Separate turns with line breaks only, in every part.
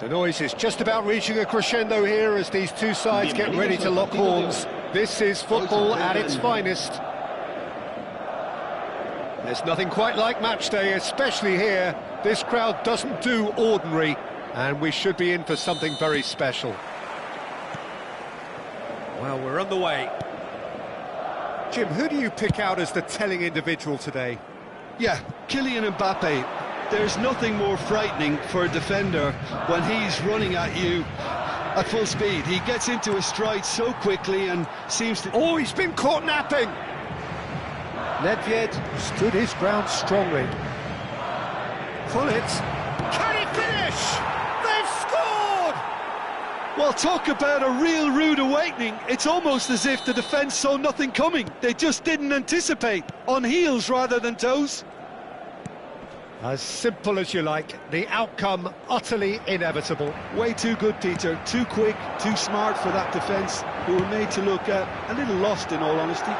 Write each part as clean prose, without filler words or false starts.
The noise is just about reaching a crescendo here as these two sides get ready to lock horns. This is football at its finest. There's nothing quite like match day, especially here. This crowd doesn't do ordinary, and we should be in for something very special. Well, we're on the way. Jim, who do you pick out as the telling individual today?
Yeah, Kylian Mbappe. There's nothing more frightening for a defender when he's running at you at full speed. He gets into a stride so quickly and seems to...
Oh, he's been caught napping! Nedved stood his ground strongly. Gullit. Can he finish? They've scored!
Well, talk about a real rude awakening. It's almost as if the defence saw nothing coming. They just didn't anticipate. On heels rather than toes.
As simple as you like, the outcome utterly inevitable.
Way too good, Peter. Too quick, too smart for that defence, who were made to look a little lost, in all honesty.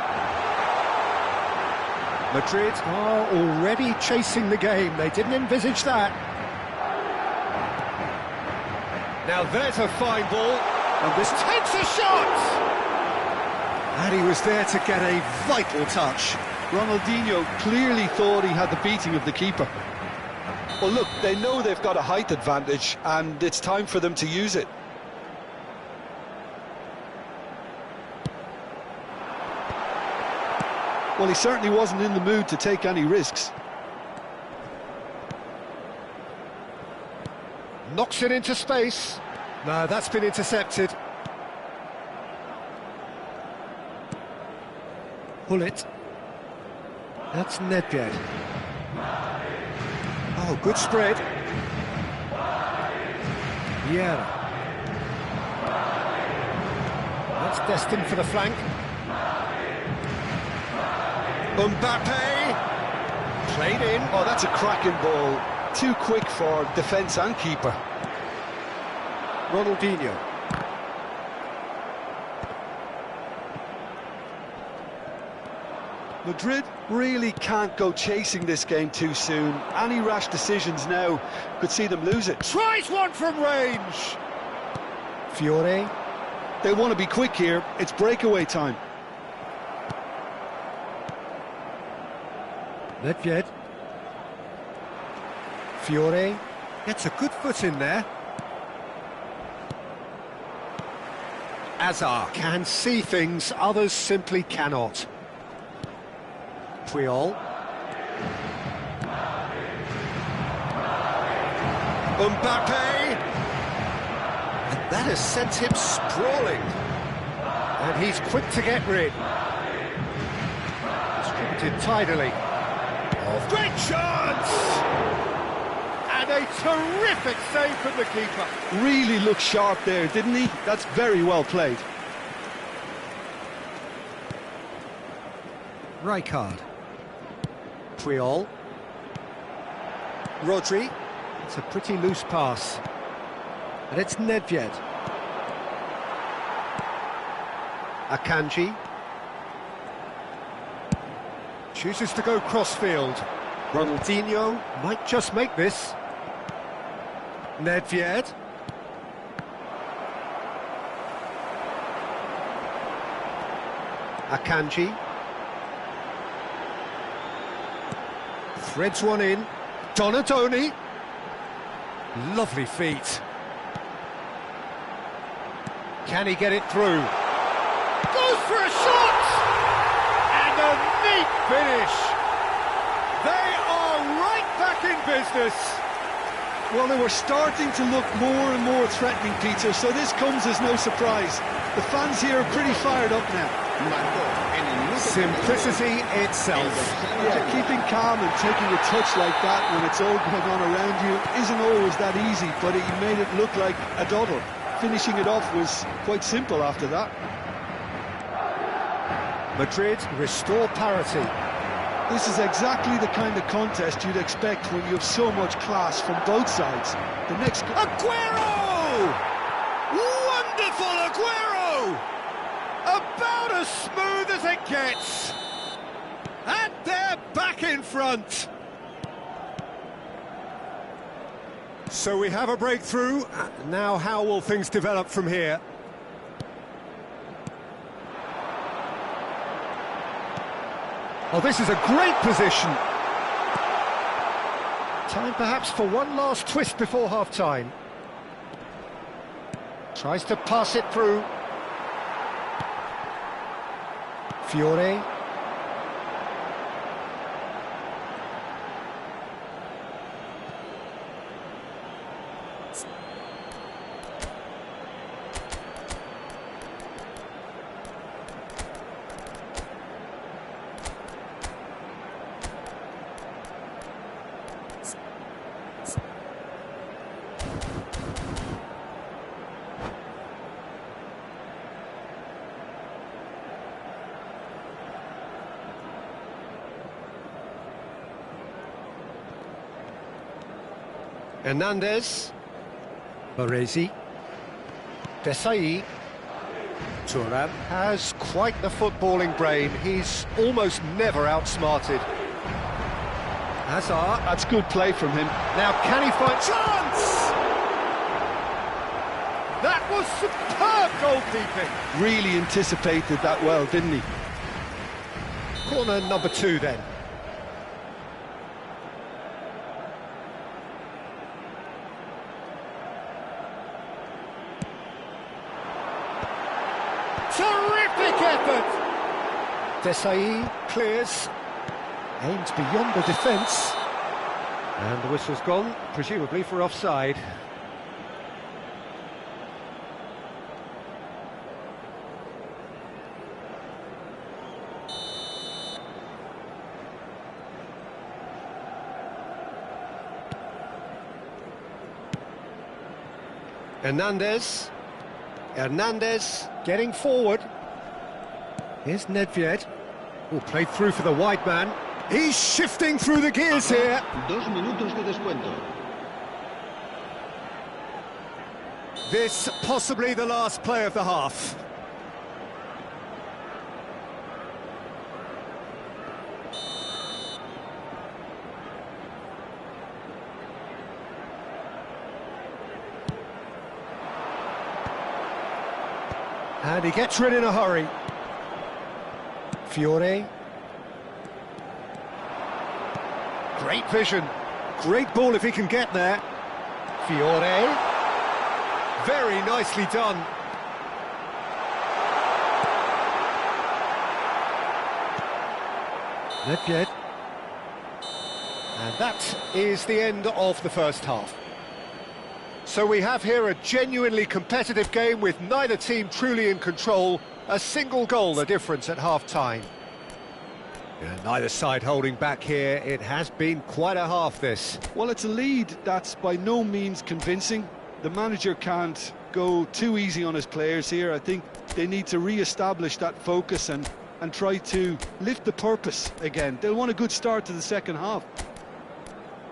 Madrid are already chasing the game. They didn't envisage that. Now there's a fine ball, and this takes a shot! And he was there to get a vital touch.
Ronaldinho clearly thought he had the beating of the keeper. Well, look, they know they've got a height advantage, and it's time for them to use it. Well, he certainly wasn't in the mood to take any risks.
Knocks it into space. No, that's been intercepted. Gullit. That's Nedved. Oh, good spread. Vieira. That's destined for the flank. Mbappe. Played in.
Oh, that's a cracking ball. Too quick for defence and keeper.
Ronaldinho.
Madrid really can't go chasing this game too soon. Any rash decisions now could see them lose it.
Tries one from range. Fiore.
They want to be quick here. It's breakaway time.
Nedved. Fiore gets a good foot in there. Azar can see things others simply cannot. Puyol. Mbappe! And that has sent him sprawling. And he's quick to get rid. Distributed tidily. Oh, great chance! And a terrific save from the keeper.
Really looked sharp there, didn't he? That's very well played.
Rijkaard. Puyol. Rodri. It's a pretty loose pass. And it's Nedved. Akanji. Chooses to go crossfield. Ronaldinho might just make this. Nedved. Akanji. Threads one in. Donatoni. Lovely feet. Can he get it through? Goes for a shot! And a neat finish. They are right back in business.
Well, they were starting to look more and more threatening, Peter, so this comes as no surprise. The fans here are pretty fired up now.
Simplicity itself.
Yeah, keeping calm and taking a touch like that when it's all going on around you isn't always that easy, but he made it look like a doddle. Finishing it off was quite simple after that.
Madrid restore parity.
This is exactly the kind of contest you'd expect when you have so much class from both sides. The next...
Aguero! Wonderful Aguero! About as smooth as it gets. And they're back in front. So we have a breakthrough. Now how will things develop from here? Oh, this is a great position. Time perhaps for one last twist before half-time. Tries to pass it through. Fiore. Hernandez, Baresi, Desai. Thuram has quite the footballing brain. He's almost never outsmarted. Hazard.
That's good play from him.
Now can he find chance? That was superb goalkeeping.
Really anticipated that well, didn't he?
Corner number 2 then. Terrific effort! Desai clears, aims beyond the defence, and the whistle's gone, presumably for offside. Hernandez getting forward. Here's Nedved. Oh, played through for the wide man. He's shifting through the gears here.
2 minutos de descuento.
This possibly the last play of the half. And he gets rid in a hurry. Fiore. Great vision. Great ball if he can get there. Fiore. Very nicely done. Nedved. And that is the end of the first half. So we have here a genuinely competitive game with neither team truly in control. A single goal the difference at half-time. Yeah, neither side holding back here. It has been quite a half, this.
Well, it's a lead that's by no means convincing. The manager can't go too easy on his players here. I think they need to re-establish that focus and try to lift the purpose again. They'll want a good start to the second half.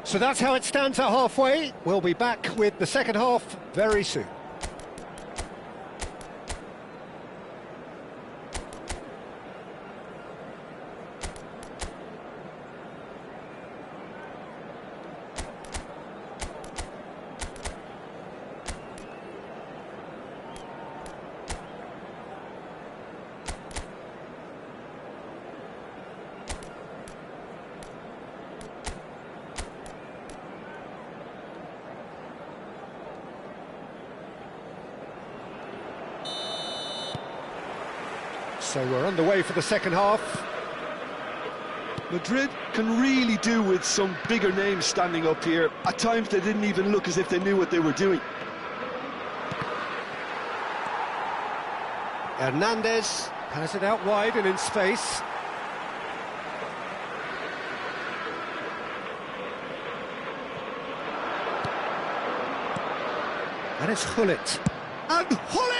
So that's how it stands at halfway. We'll be back with the second half very soon. So we're underway for the second half.
Madrid can really do with some bigger names standing up here. At times they didn't even look as if they knew what they were doing.
Hernandez has it out wide and in space. And it's Hullet. And Hullet!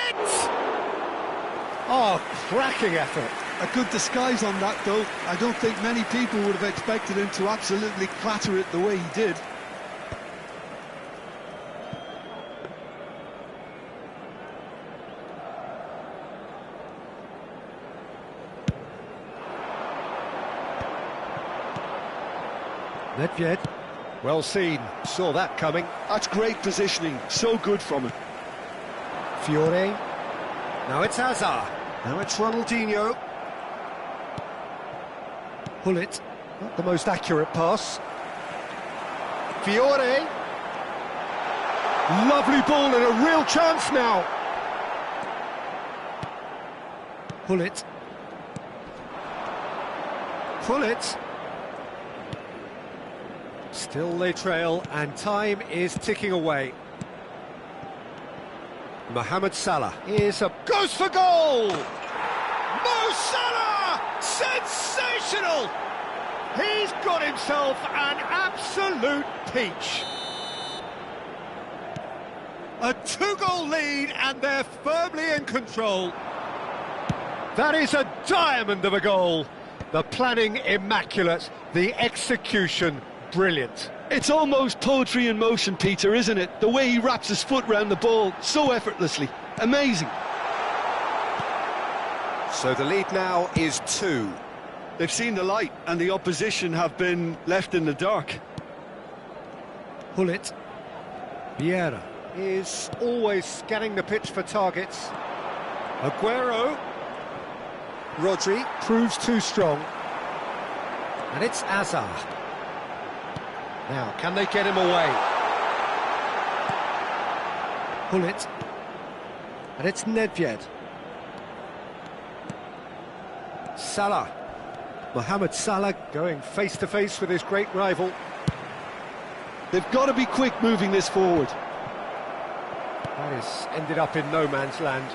Oh, cracking effort.
A good disguise on that, though. I don't think many people would have expected him to absolutely clatter it the way he did.
Nedved. Well seen, saw that coming.
That's great positioning, so good from him.
Fiore. Now it's Hazard. Now it's Ronaldinho. Hullet. Not the most accurate pass. Fiore. Lovely ball and a real chance now. Hullet. Hullet. Still they trail and time is ticking away. Mohamed Salah goes for goal! Mo Salah! Sensational! He's got himself an absolute peach. A 2-goal lead and they're firmly in control. That is a diamond of a goal. The planning immaculate, the execution brilliant.
It's almost poetry in motion, Peter, isn't it? The way he wraps his foot round the ball so effortlessly. Amazing.
So the lead now is 2.
They've seen the light and the opposition have been left in the dark.
Hullet. Vieira is always scanning the pitch for targets. Aguero. Rodri proves too strong. And it's Hazard. Now, can they get him away? Hullet. And it's Nedved. Salah. Mohamed Salah going face-to-face with his great rival.
They've got to be quick moving this forward.
That is ended up in no man's land.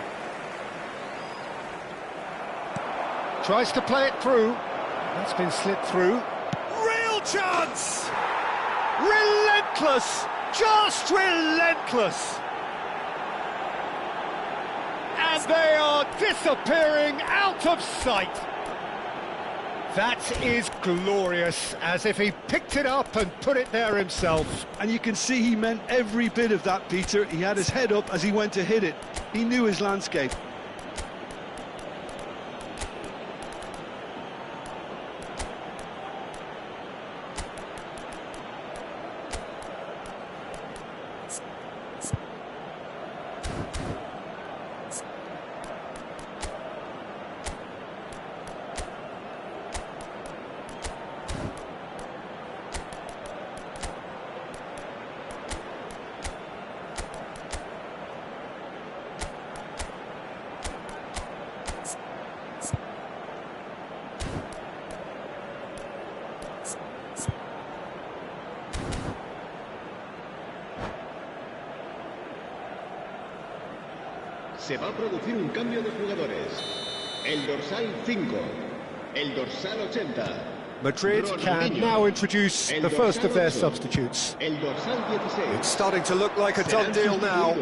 Tries to play it through. That's been slipped through. Real chance! Relentless! Just relentless! And they are disappearing out of sight. That is glorious, as if he picked it up and put it there himself.
And you can see he meant every bit of that, Peter. He had his head up as he went to hit it. He knew his landscape.
Se va a producir un cambio de jugadores. El dorsal 5, el dorsal 80.
Madrid can now introduce the first of their substitutes.
El dorsal 16.
It's starting to look like a done deal now.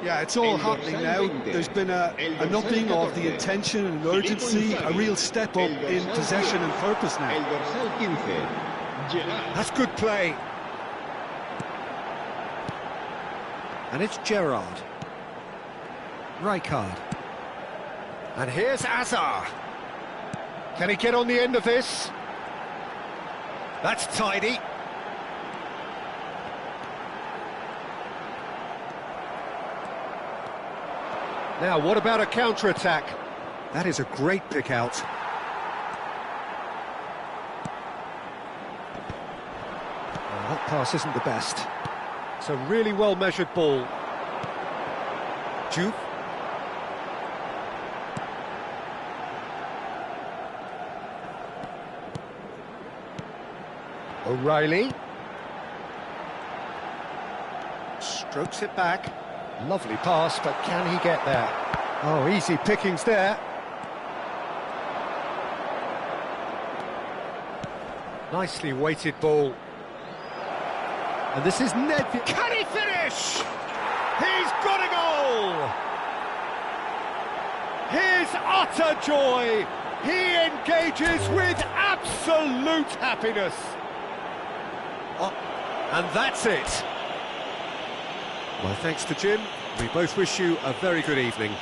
Yeah, it's all happening now. There's been an upping of the intention and urgency, a real step up in possession and purpose now.
El dorsal 15.
That's good play. And it's Gerrard. Rijkaard. And here's Hazard. Can he get on the end of this? That's tidy. Now, what about a counter-attack? That is a great pick-out. Well, that pass isn't the best. It's a really well-measured ball. Juve. O'Reilly. Strokes it back. Lovely pass, but can he get there? Oh, easy pickings there. Nicely weighted ball. And this is Nedved. Can he finish? He's got a goal! His utter joy. He engages with absolute happiness. And that's it. My thanks to Jim. We both wish you a very good evening.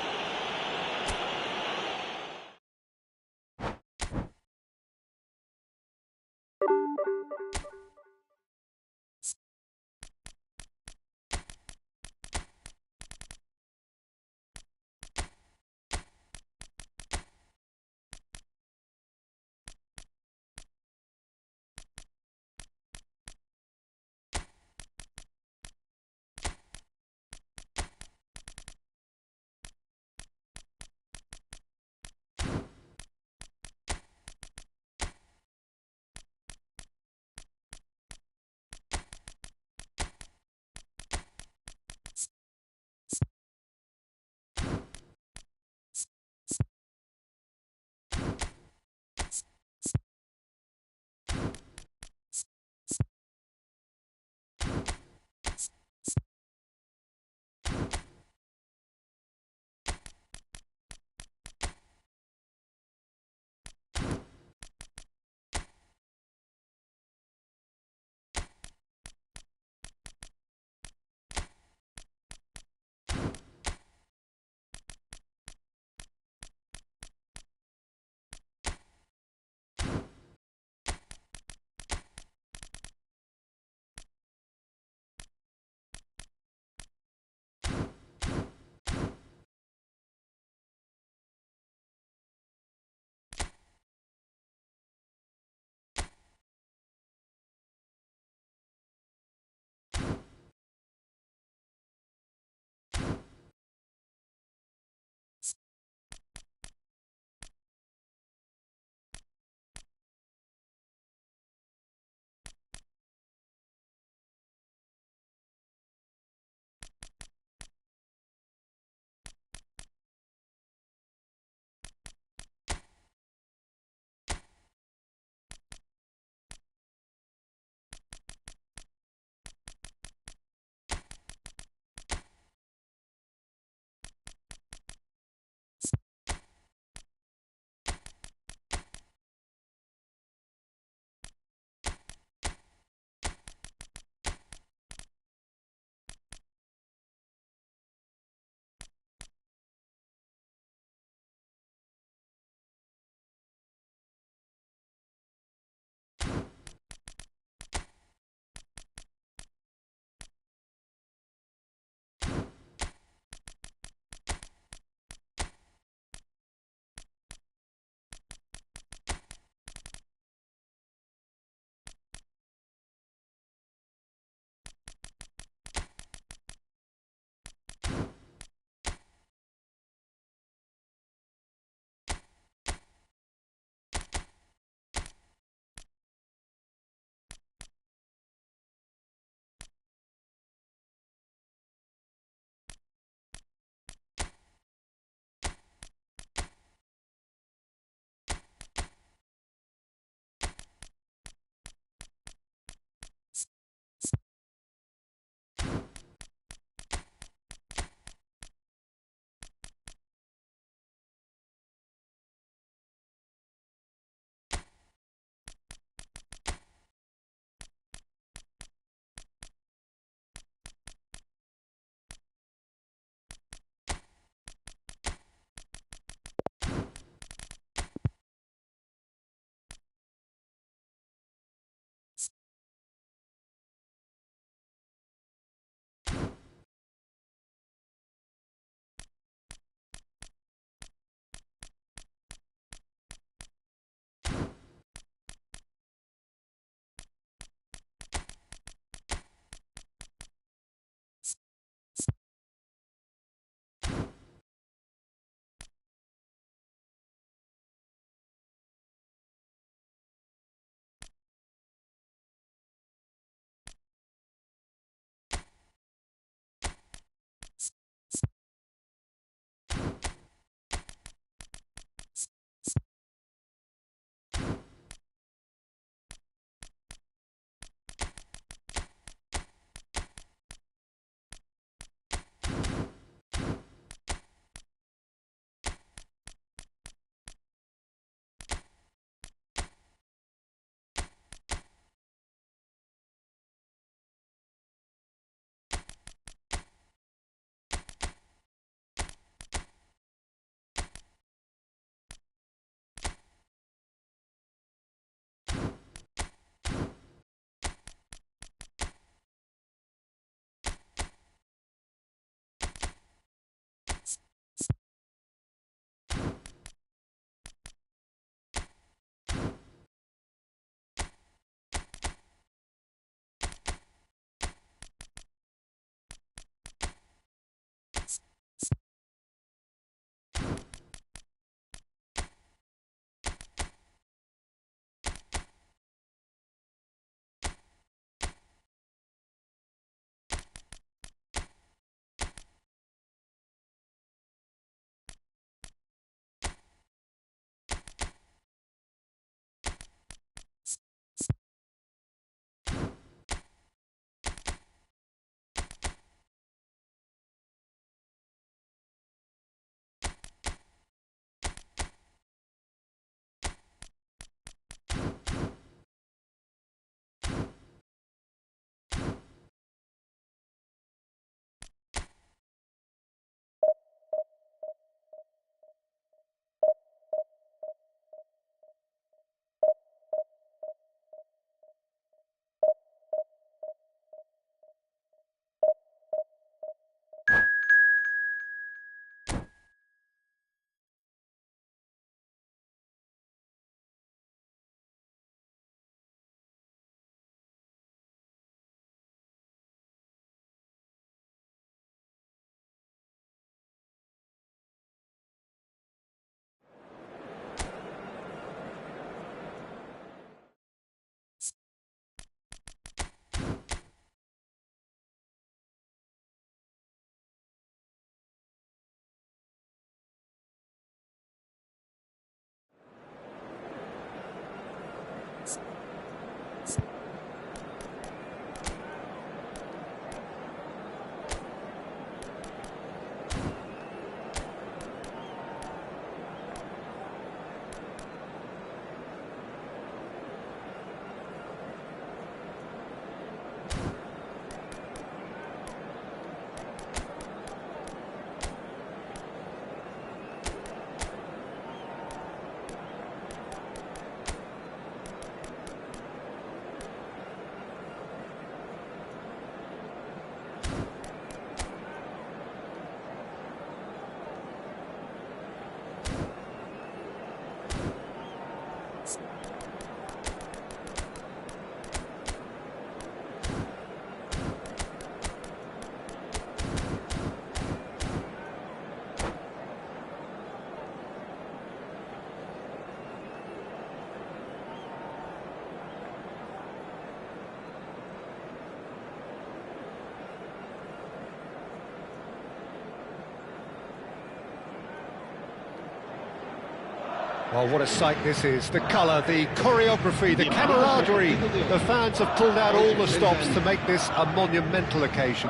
Well, what a sight this is. The colour, the choreography, the camaraderie. The fans have pulled out all the stops to make this a monumental occasion.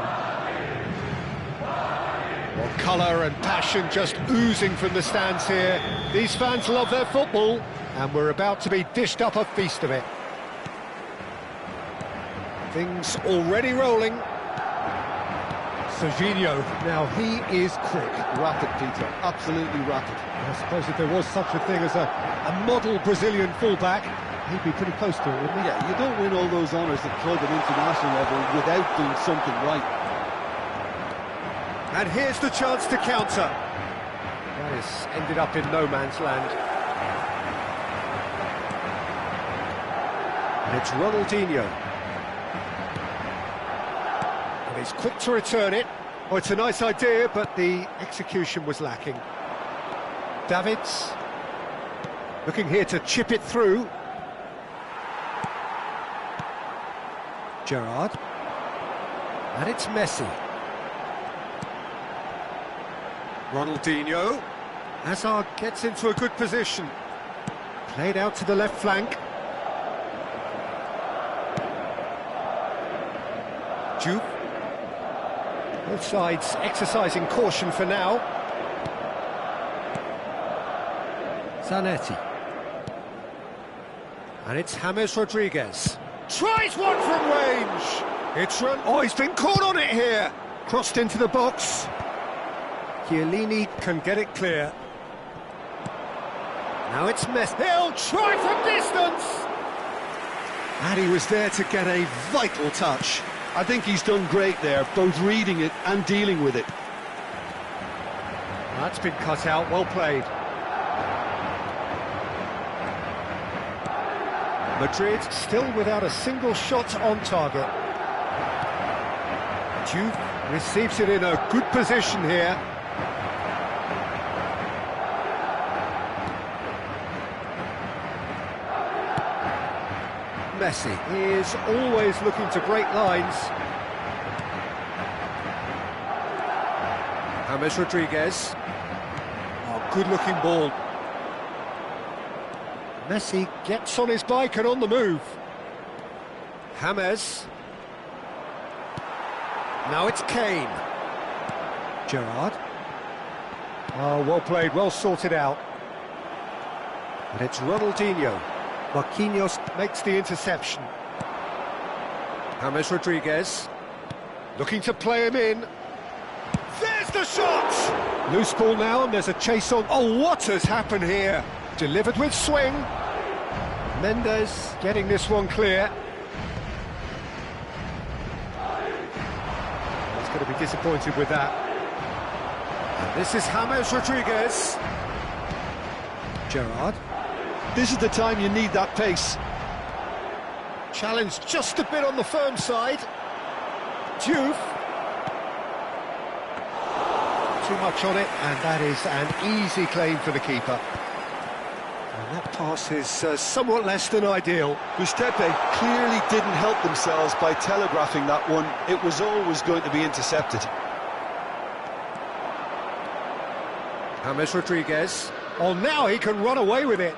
Well, colour and passion just oozing from the stands here. These fans love their football, and we're about to be dished up a feast of it. Things already rolling. Serginho, now he is quick.
Rapid, Peter, absolutely rapid.
I suppose if there was such a thing as a model Brazilian fullback, he'd be pretty close to it, wouldn't he?
Yeah, you don't win all those honours at club and international level without doing something right.
And here's the chance to counter. That has ended up in no man's land. And it's Ronaldinho. And he's quick to return it. Oh, it's a nice idea, but the execution was lacking. Davids looking here to chip it through. Gerrard. And it's Messi. Ronaldinho. Hazard gets into a good position. Played out to the left flank. Juve. Both sides exercising caution for now. Zanetti. And it's James Rodriguez. Tries one from range! It's run. Oh, he's been caught on it here! Crossed into the box. Chiellini can get it clear. Now it's Messi. He'll try from distance! And he was there to get a vital touch.
I think he's done great there, both reading it and dealing with it.
That's been cut out, well played. Madrid still without a single shot on target. Juve receives it in a good position here. Messi is always looking to break lines. James Rodriguez. Oh, good-looking ball. Messi gets on his bike and on the move. James. Now it's Kane. Gerrard. Oh, well played, well sorted out. And it's Ronaldinho. Marquinhos makes the interception. James Rodriguez. Looking to play him in. There's the shot! Loose ball now, and there's a chase on. Oh, what has happened here? Delivered with swing. Mendes getting this one clear. He's going to be disappointed with that. And this is James Rodriguez. Gerrard.
This is the time you need that pace.
Challenge just a bit on the firm side. Juve. Too much on it, and that is an easy claim for the keeper. And that pass is somewhat less than ideal.
Giuseppe clearly didn't help themselves by telegraphing that one. It was always going to be intercepted.
James Rodriguez. Oh, now he can run away with it.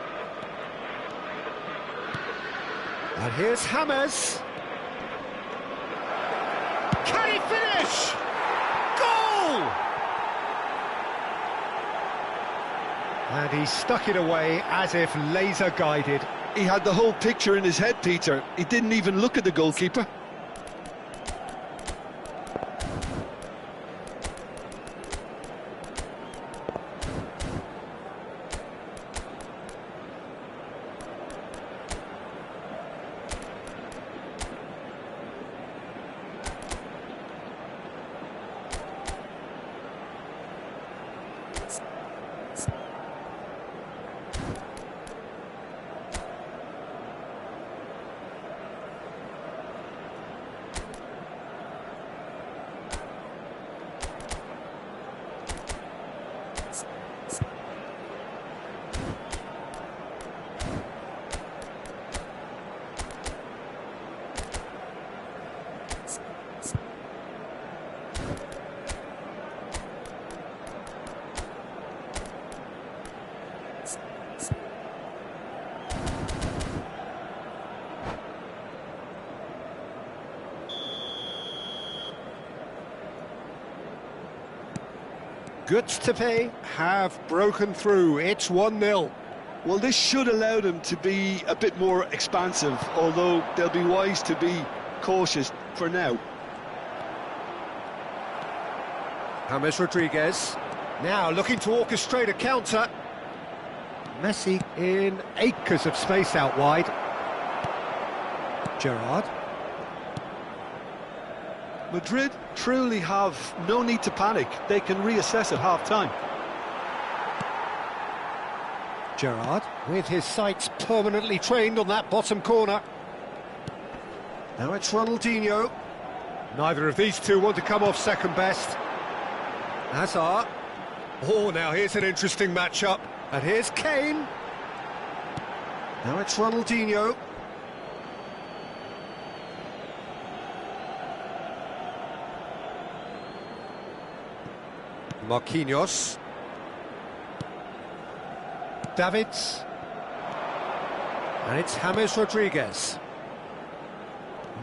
And here's James. Can he finish? Goal! And he stuck it away as if laser-guided.
He had the whole picture in his head, Peter. He didn't even look at the goalkeeper.
Goods to pay have broken through. It's 1-0.
Well, this should allow them to be a bit more expansive, although they'll be wise to be cautious for now.
James Rodriguez now looking to orchestrate a counter. Messi in acres of space out wide. Gerrard.
Madrid truly have no need to panic. They can reassess at half-time.
Gerrard, with his sights permanently trained on that bottom corner. Now it's Ronaldinho. Neither of these two want to come off second best. Hazard. Oh, now here's an interesting matchup. And here's Kane. Now it's Ronaldinho. Marquinhos. Davids. And it's James Rodriguez.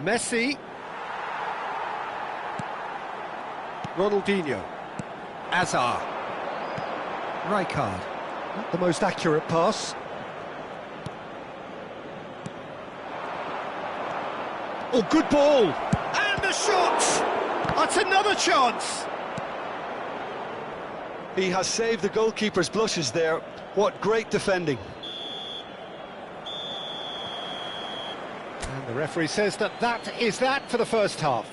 Messi. Ronaldinho. Hazard. Rijkaard. Not the most accurate pass. Oh, good ball! And the shot! That's another chance!
He has saved the goalkeeper's blushes there. What great defending.
And the referee says that is that for the first half.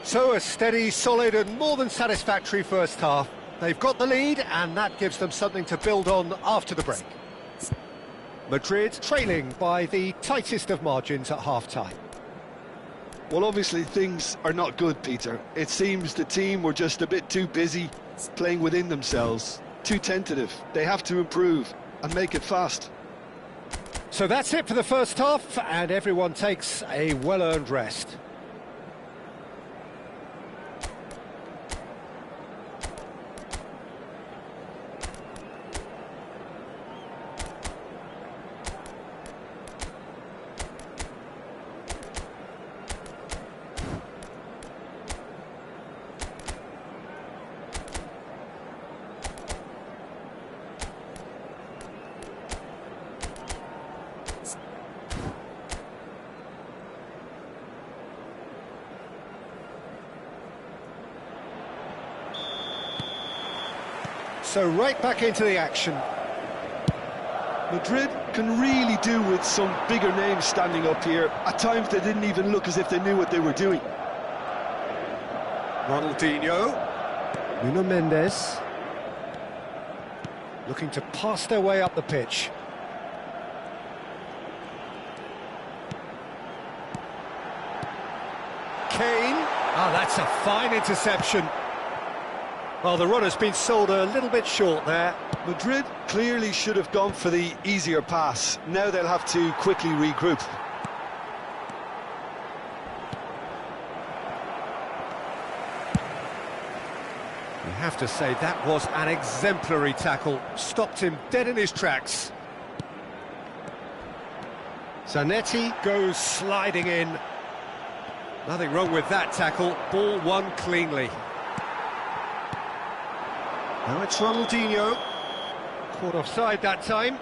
So a steady, solid and more than satisfactory first half. They've got the lead and that gives them something to build on after the break. Madrid trailing by the tightest of margins at half-time.
Well, obviously things are not good, Peter. It seems the team were just a bit too busy playing within themselves, too tentative. They have to improve and make it fast.
So that's it for the first half and everyone takes a well-earned rest. So right back into the action.
Madrid can really do with some bigger names standing up here. At times they didn't even look as if they knew what they were doing.
Ronaldinho. Nuno Mendes. Looking to pass their way up the pitch. Kane. Oh, that's a fine interception. Well, the run has been sold a little bit short there.
Madrid clearly should have gone for the easier pass. Now they'll have to quickly regroup.
You have to say that was an exemplary tackle. Stopped him dead in his tracks. Zanetti goes sliding in. Nothing wrong with that tackle. Ball won cleanly. Now it's Ronaldinho. Caught offside that time.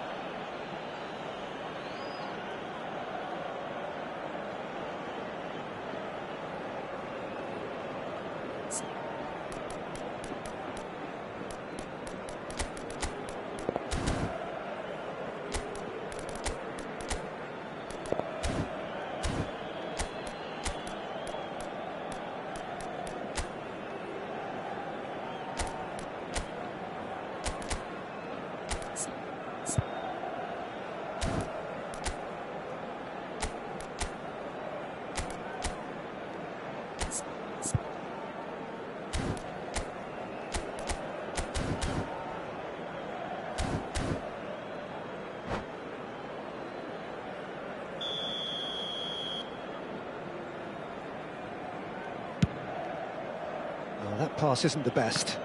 That pass isn't the best.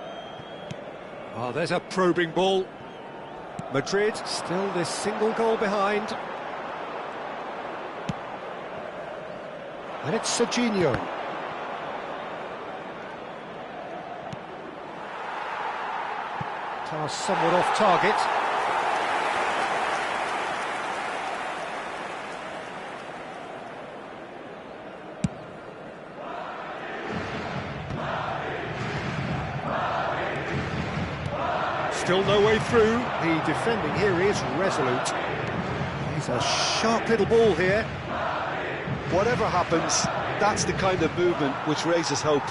Oh, there's a probing ball. Madrid still this single goal behind. And it's Serginho. Pass somewhat off target. Still no way through. The defending here is resolute. He's a sharp little ball here.
Whatever happens, that's the kind of movement which raises hope.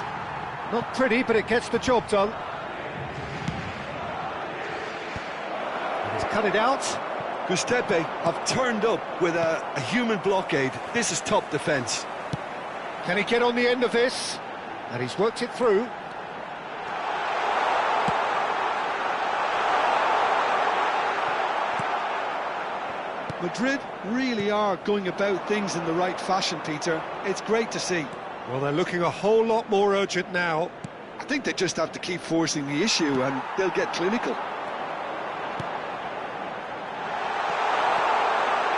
Not pretty, but it gets the job done. And he's cut it out.
Gustepe have turned up with a human blockade. This is top defence.
Can he get on the end of this? And he's worked it through.
Madrid really are going about things in the right fashion, Peter. It's great to see.
Well, they're looking a whole lot more urgent now.
I think they just have to keep forcing the issue and they'll get clinical.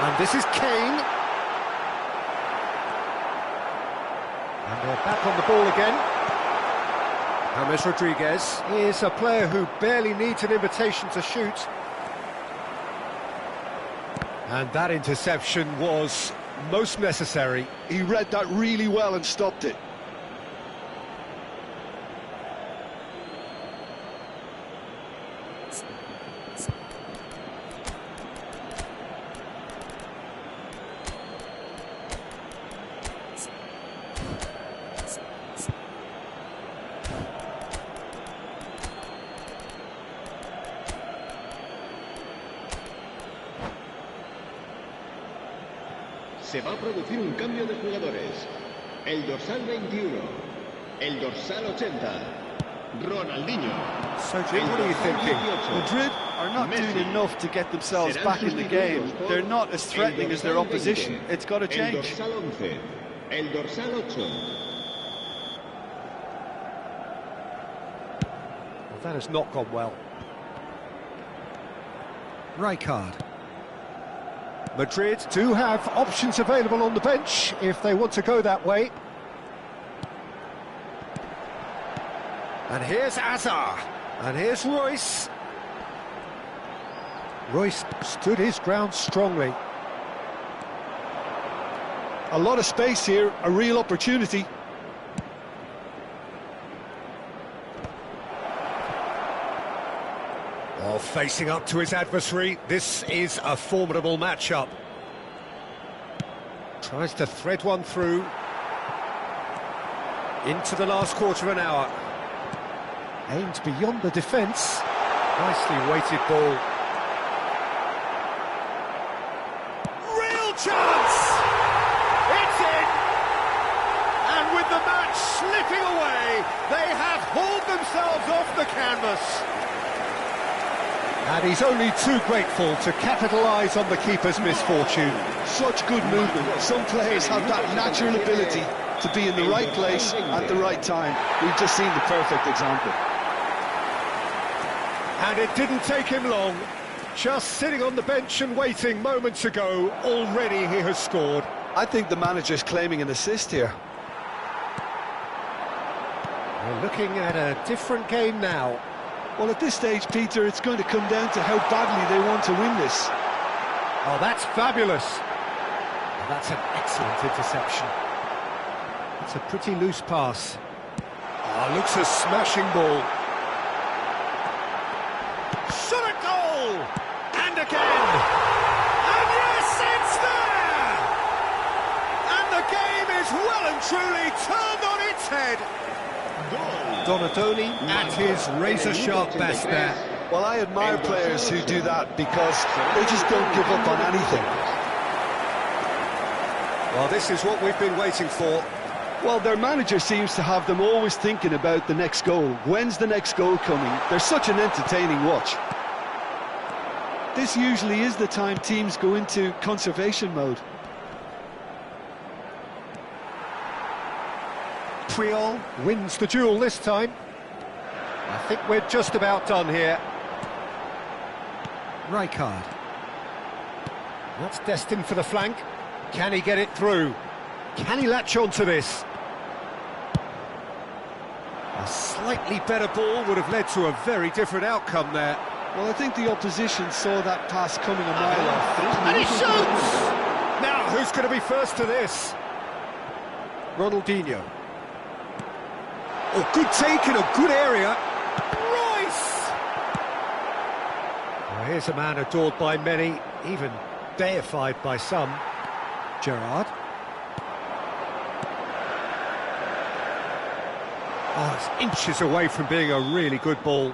And this is Kane. And they're back on the ball again. James Rodriguez is a player who barely needs an invitation to shoot. And that interception was most necessary.
He read that really well and stopped it.
Se va a producir un cambio de jugadores. El dorsal 21, el dorsal 80, Ronaldinho.
So, Jim, what are you thinking?
Madrid are not doing enough to get themselves back in the game. They're not as threatening as their opposition. It's got to change.
El dorsal 11, el dorsal 8.
Well, that has not gone well. Rijkaard. Madrid do have options available on the bench if they want to go that way. And here's Azar. And here's Royce. Royce stood his ground strongly.
A lot of space here, a real opportunity.
Oh, facing up to his adversary, this is a formidable matchup. Tries to thread one through. Into the last quarter of an hour. Aimed beyond the defence. Nicely weighted ball. Real chance! It's in! And with the match slipping away, they have hauled themselves off the canvas. And he's only too grateful to capitalise on the keeper's misfortune.
Such good movement. Some players have that natural ability to be in the right place at the right time. We've just seen the perfect example.
And it didn't take him long. Just sitting on the bench and waiting moments ago, already he has scored.
I think the manager's claiming an assist here.
We're looking at a different game now.
Well, at this stage, Peter, it's going to come down to how badly they want to win this.
Oh, that's fabulous. Oh, that's an excellent interception. It's a pretty loose pass. Oh, looks a smashing ball. Shot at goal! And again! And yes, it's there! And the game is well and truly turned on its head. Donadoni at his razor-sharp best there.
Well, I admire players who do that because they just don't give up on anything.
Well, this is what we've been waiting for.
Well, their manager seems to have them always thinking about the next goal. When's the next goal coming? They're such an entertaining watch. This usually is the time teams go into conservation mode.
Puyol wins the duel this time. I think we're just about done here. Rijkaard. That's destined for the flank. Can he get it through? Can he latch on to this? A slightly better ball would have led to a very different outcome there.
Well, I think the opposition saw that pass coming a mile off.
And he shoots! Now, who's going to be first to this? Ronaldinho. Oh, good take in a good area. Royce! Well, here's a man adored by many, even deified by some. Gerrard. Oh, it's inches away from being a really good ball.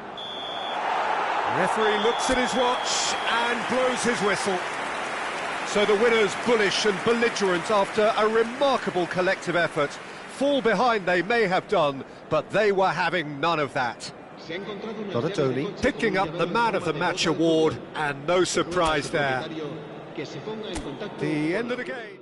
The referee looks at his watch and blows his whistle. So the winners, bullish and belligerent after a remarkable collective effort. Fall behind they may have done, but they were having none of that. Donatoni picking up the Man of the Match award, and no surprise there. The end of the game.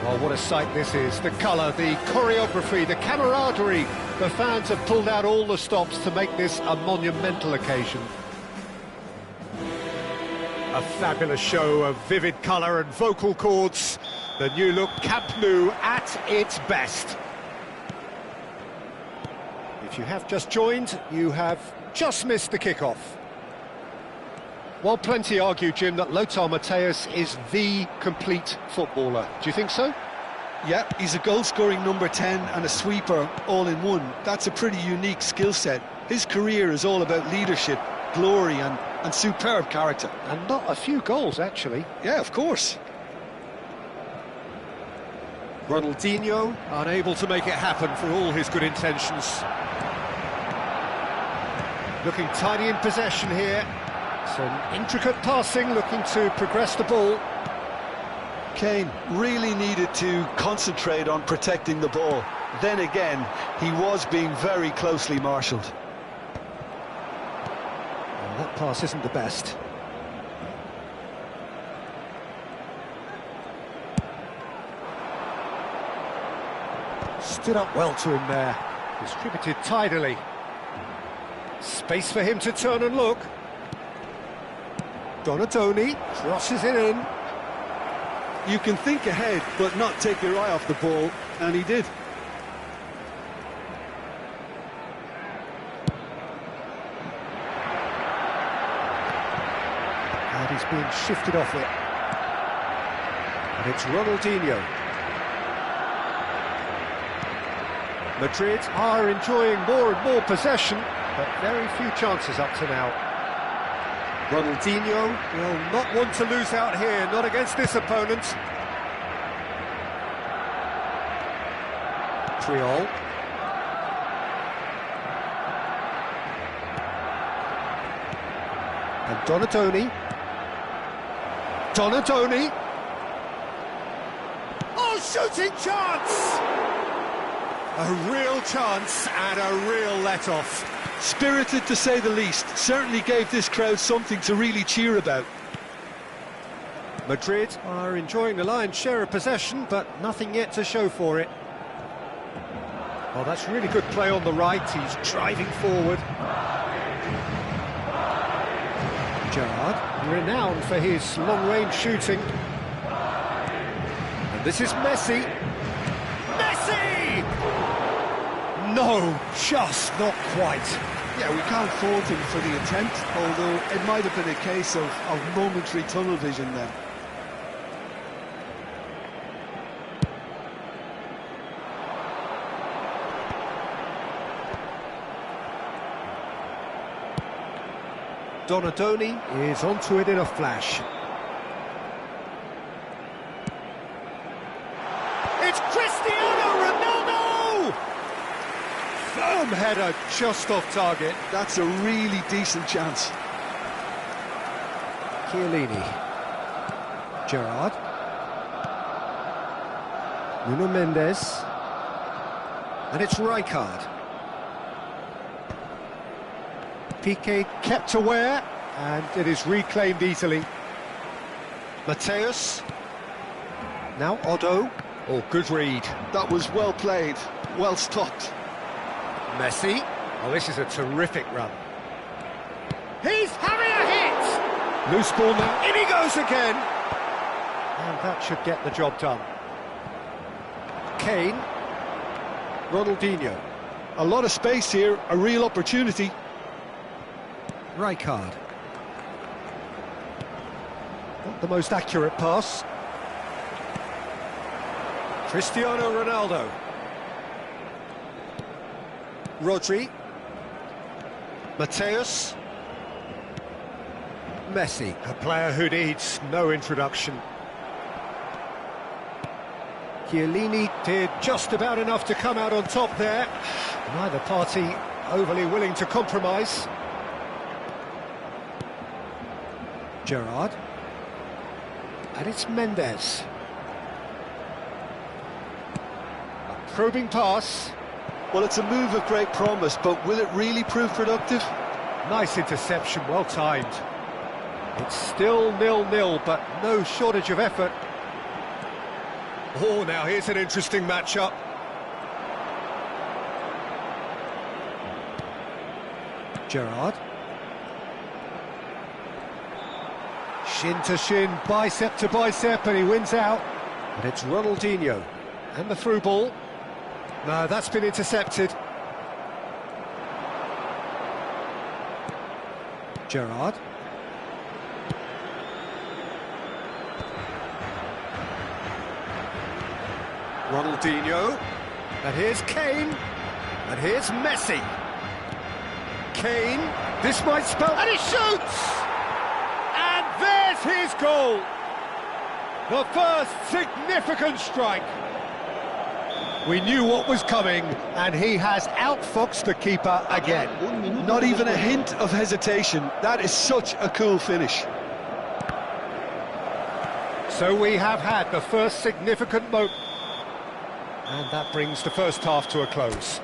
Oh, what a sight this is. The colour, the choreography, the camaraderie. The fans have pulled out all the stops to make this a monumental occasion. A fabulous show of vivid colour and vocal cords. The new look Camp Nou at its best. If you have just joined, you have just missed the kick-off. While plenty argue, Jim, that Lothar Matthäus is the complete footballer. Do you think so?
Yeah, he's a goal-scoring number 10 and a sweeper all in one. That's a pretty unique skill set. His career is all about leadership, glory and superb character.
And not a few goals, actually.
Yeah, of course.
Ronaldinho, unable to make it happen for all his good intentions. Looking tidy in possession here. Some intricate passing, looking to progress the ball.
Kane really needed to concentrate on protecting the ball. Then again, he was being very closely marshalled.
Well, that pass isn't the best. Stood up well to him there. Distributed tidily. Space for him to turn and look. Donatoni crosses it in.
You can think ahead, but not take your eye off the ball, and he did.
And he's being shifted off it. And it's Ronaldinho. Madrid are enjoying more and more possession, but very few chances up to now. Ronaldinho will not want to lose out here, not against this opponent. Triol. And Donatoni. Donatoni. Oh, shooting chance! A real chance and a real let-off.
Spirited to say the least. Certainly gave this crowd something to really cheer about.
Madrid are enjoying the lion's share of possession, but nothing yet to show for it. Oh, that's really good play on the right. He's driving forward. Gerrard, renowned for his long-range shooting. And this is Messi. Messi! No, just not quite.
Yeah, we can't fault him for the attempt, although it might have been a case of momentary tunnel vision then.
Donatoni is onto it in a flash. It's Cristiano Ronaldo! Firm header just off target.
That's a really decent chance.
Chiellini. Gerrard. Nuno Mendes. And it's Rijkaard. Piqué kept aware, and it is reclaimed easily. Mateus. Now Otto. Oh, good read.
That was well played, well stopped.
Messi. Oh, this is a terrific run. He's having a hit! Loose ball now. In he goes again! And that should get the job done. Kane. Ronaldinho.
A lot of space here, a real opportunity.
Rijkaard. Not the most accurate pass. Cristiano Ronaldo. Rodri. Mateus. Messi, a player who needs no introduction. Chiellini did just about enough to come out on top there. Neither party overly willing to compromise. Gerrard. And it's Mendes. A probing pass.
Well, it's a move of great promise, but will it really prove productive?
Nice interception, well timed. It's still 0-0, but no shortage of effort. Oh, now here's an interesting matchup. Gerrard. Shin to shin, bicep to bicep, and he wins out. And it's Ronaldinho. And the through ball. No, that's been intercepted. Gerrard. Ronaldinho. And here's Kane. And here's Messi. Kane. This might spell... And he shoots! And there's his goal! The first significant strike. We knew what was coming, and he has outfoxed the keeper again.
Not even a hint of hesitation. That is such a cool finish.
So we have had the first significant moment. And that brings the first half to a close.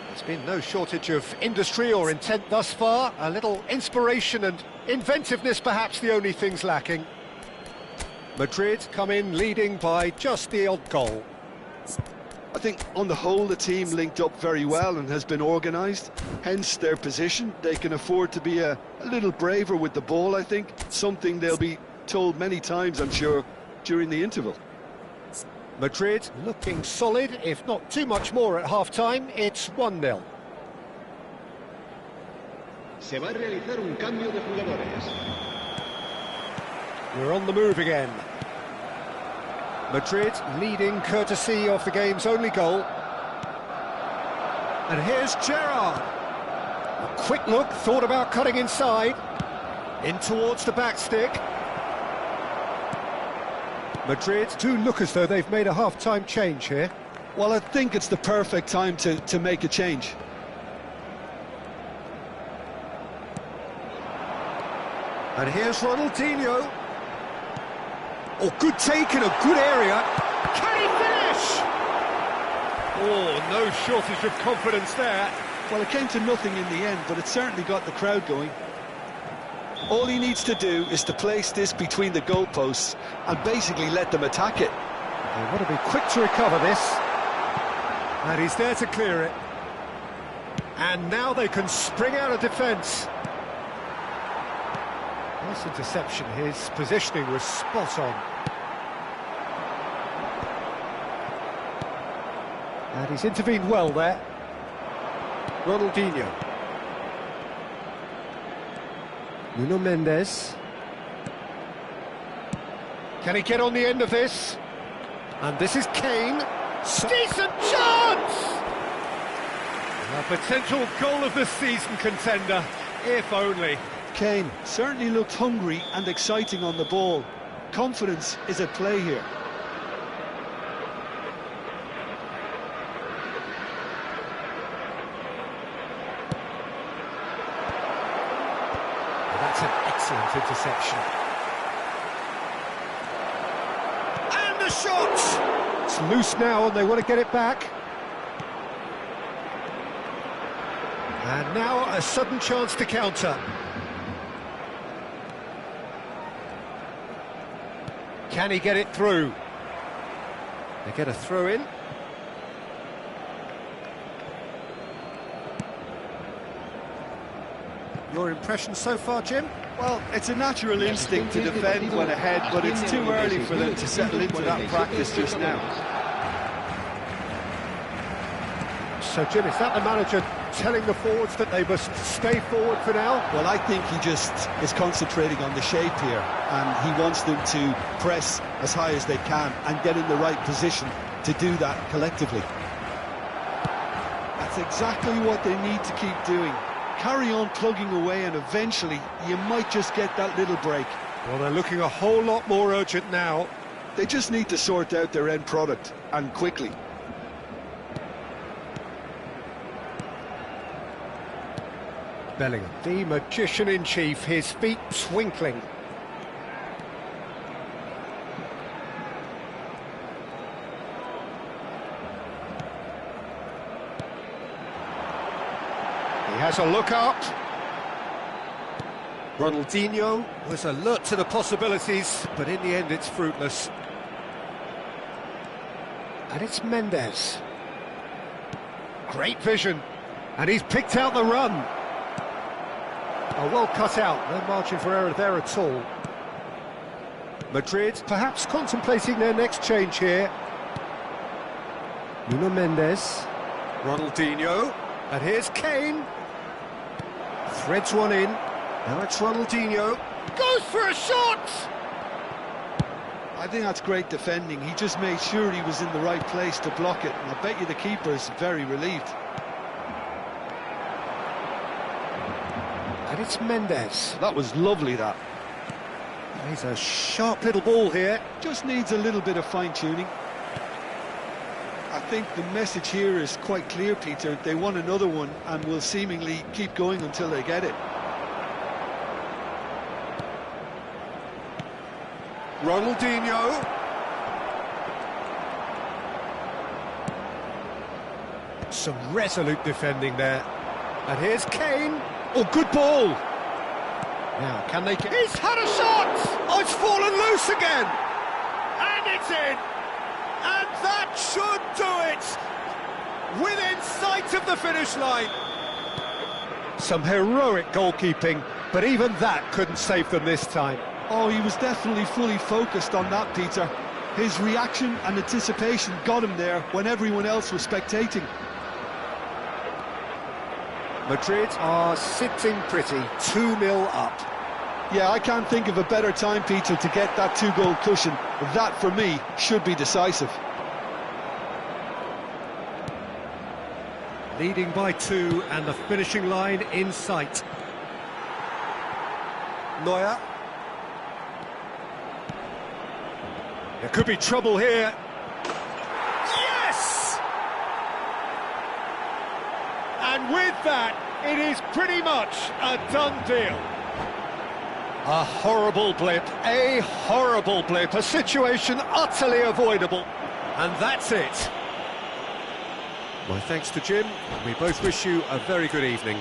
There's been no shortage of industry or intent thus far. A little inspiration and inventiveness, perhaps the only things lacking. Madrid come in leading by just the odd goal.
I think on the whole the team linked up very well and has been organised, hence their position. They can afford to be a little braver with the ball, I think, something they'll be told many times, I'm sure, during the interval.
Madrid looking solid, if not too much more at half-time. It's 1-0.
Se va a realizar un cambio de jugadores.
We're on the move again. Madrid leading courtesy of the game's only goal. And here's Gerrard. A quick look, thought about cutting inside. In towards the back stick. Madrid do look as though they've made a half-time change here.
Well, I think it's the perfect time to make a change.
And here's Ronaldinho. Oh, good take in a good area. Can he finish? Oh, no shortage of confidence there.
Well, it came to nothing in the end, but it certainly got the crowd going. All he needs to do is to place this between the goalposts and basically let them attack it.
They want to be quick to recover this. And he's there to clear it. And now they can spring out of defence. Nice interception. His positioning was spot on. And he's intervened well there. Ronaldinho. Nuno Mendes. Can he get on the end of this? And this is Kane. Decent chance! A potential goal of the season contender, if only.
Kane certainly looked hungry and exciting on the ball. Confidence is at play here.
That's an excellent interception. And the shot! It's loose now and they want to get it back. And now a sudden chance to counter. Can he get it through? They get a throw in. Your impression so far, Jim?
Well, it's a natural instinct to defend when ahead, but it's too early for them to settle into that practice just now.
So, Jim, is that the manager telling the forwards that they must stay forward for now?
Well, I think he just is concentrating on the shape here, and he wants them to press as high as they can and get in the right position to do that collectively. That's exactly what they need to keep doing. Carry on plugging away and eventually you might just get that little break.
Well, they're looking a whole lot more urgent now.
They just need to sort out their end product, and quickly.
Bellingham, the magician-in-chief, his feet twinkling. He has a look up. Ronaldinho was alert to the possibilities, but in the end it's fruitless. And it's Mendes. Great vision. And he's picked out the run. Oh, well cut out. No margin for error there at all. Madrid perhaps contemplating their next change here. Nuno Mendes. Ronaldinho. And here's Kane. Threads one in. Now it's Ronaldinho. Goes for a shot!
I think that's great defending. He just made sure he was in the right place to block it, and I bet you the keeper's very relieved.
And it's Mendes.
That was lovely, that.
He's a sharp little ball here.
Just needs a little bit of fine-tuning. A think the message here is quite clear, Peter. They want another one and will seemingly keep going until they get it.
Ronaldinho. Some resolute defending there. And here's Kane. Oh, good ball. Now, can they get... He's had a shot! Oh, it's fallen loose again! And it's in! And that should do it! Within sight of the finish line. Some heroic goalkeeping, but even that couldn't save them this time.
Oh, he was definitely fully focused on that, Peter. His reaction and anticipation got him there when everyone else was spectating.
Madrid are sitting pretty, 2-0 up.
Yeah, I can't think of a better time, Peter, to get that two-goal cushion. That, for me, should be decisive.
Leading by 2 and the finishing line in sight. Neuer. There could be trouble here. Yes! And with that, it is pretty much a done deal. A horrible blip, a situation utterly avoidable. And that's it. My thanks to Jim. We both wish you a very good evening.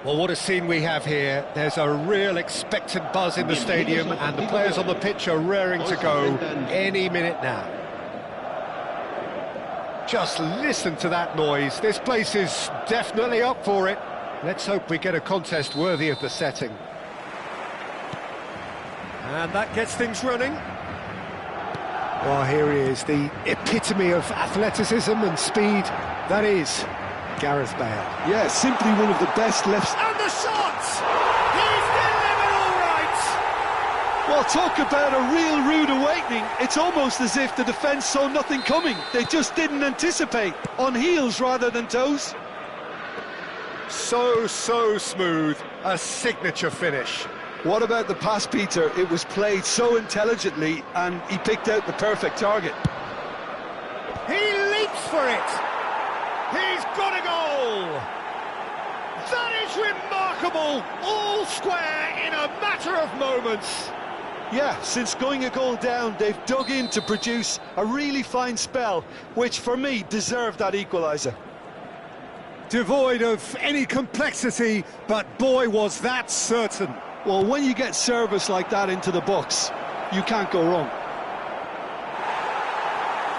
Well, what a scene we have here. There's a real expectant buzz in the stadium, and the players on the pitch are raring to go any minute now. Just listen to that noise. This place is definitely up for it. Let's hope we get a contest worthy of the setting. And that gets things running. Well, here he is, the epitome of athleticism and speed. That is Gareth Bale.
Yeah, simply one of the best lefts.
And the shots! He's delivered all right!
Well, talk about a real rude awakening. It's almost as if the defence saw nothing coming. They just didn't anticipate. On heels rather than toes.
So smooth. A signature finish.
What about the pass, Peter? It was played so intelligently and he picked out the perfect target.
He leaps for it! He's got a goal! That is remarkable! All square in a matter of moments.
Yeah, since going a goal down, they've dug in to produce a really fine spell, which for me deserved that equaliser.
Devoid of any complexity, but boy was that certain.
Well, when you get service like that into the box, you can't go wrong.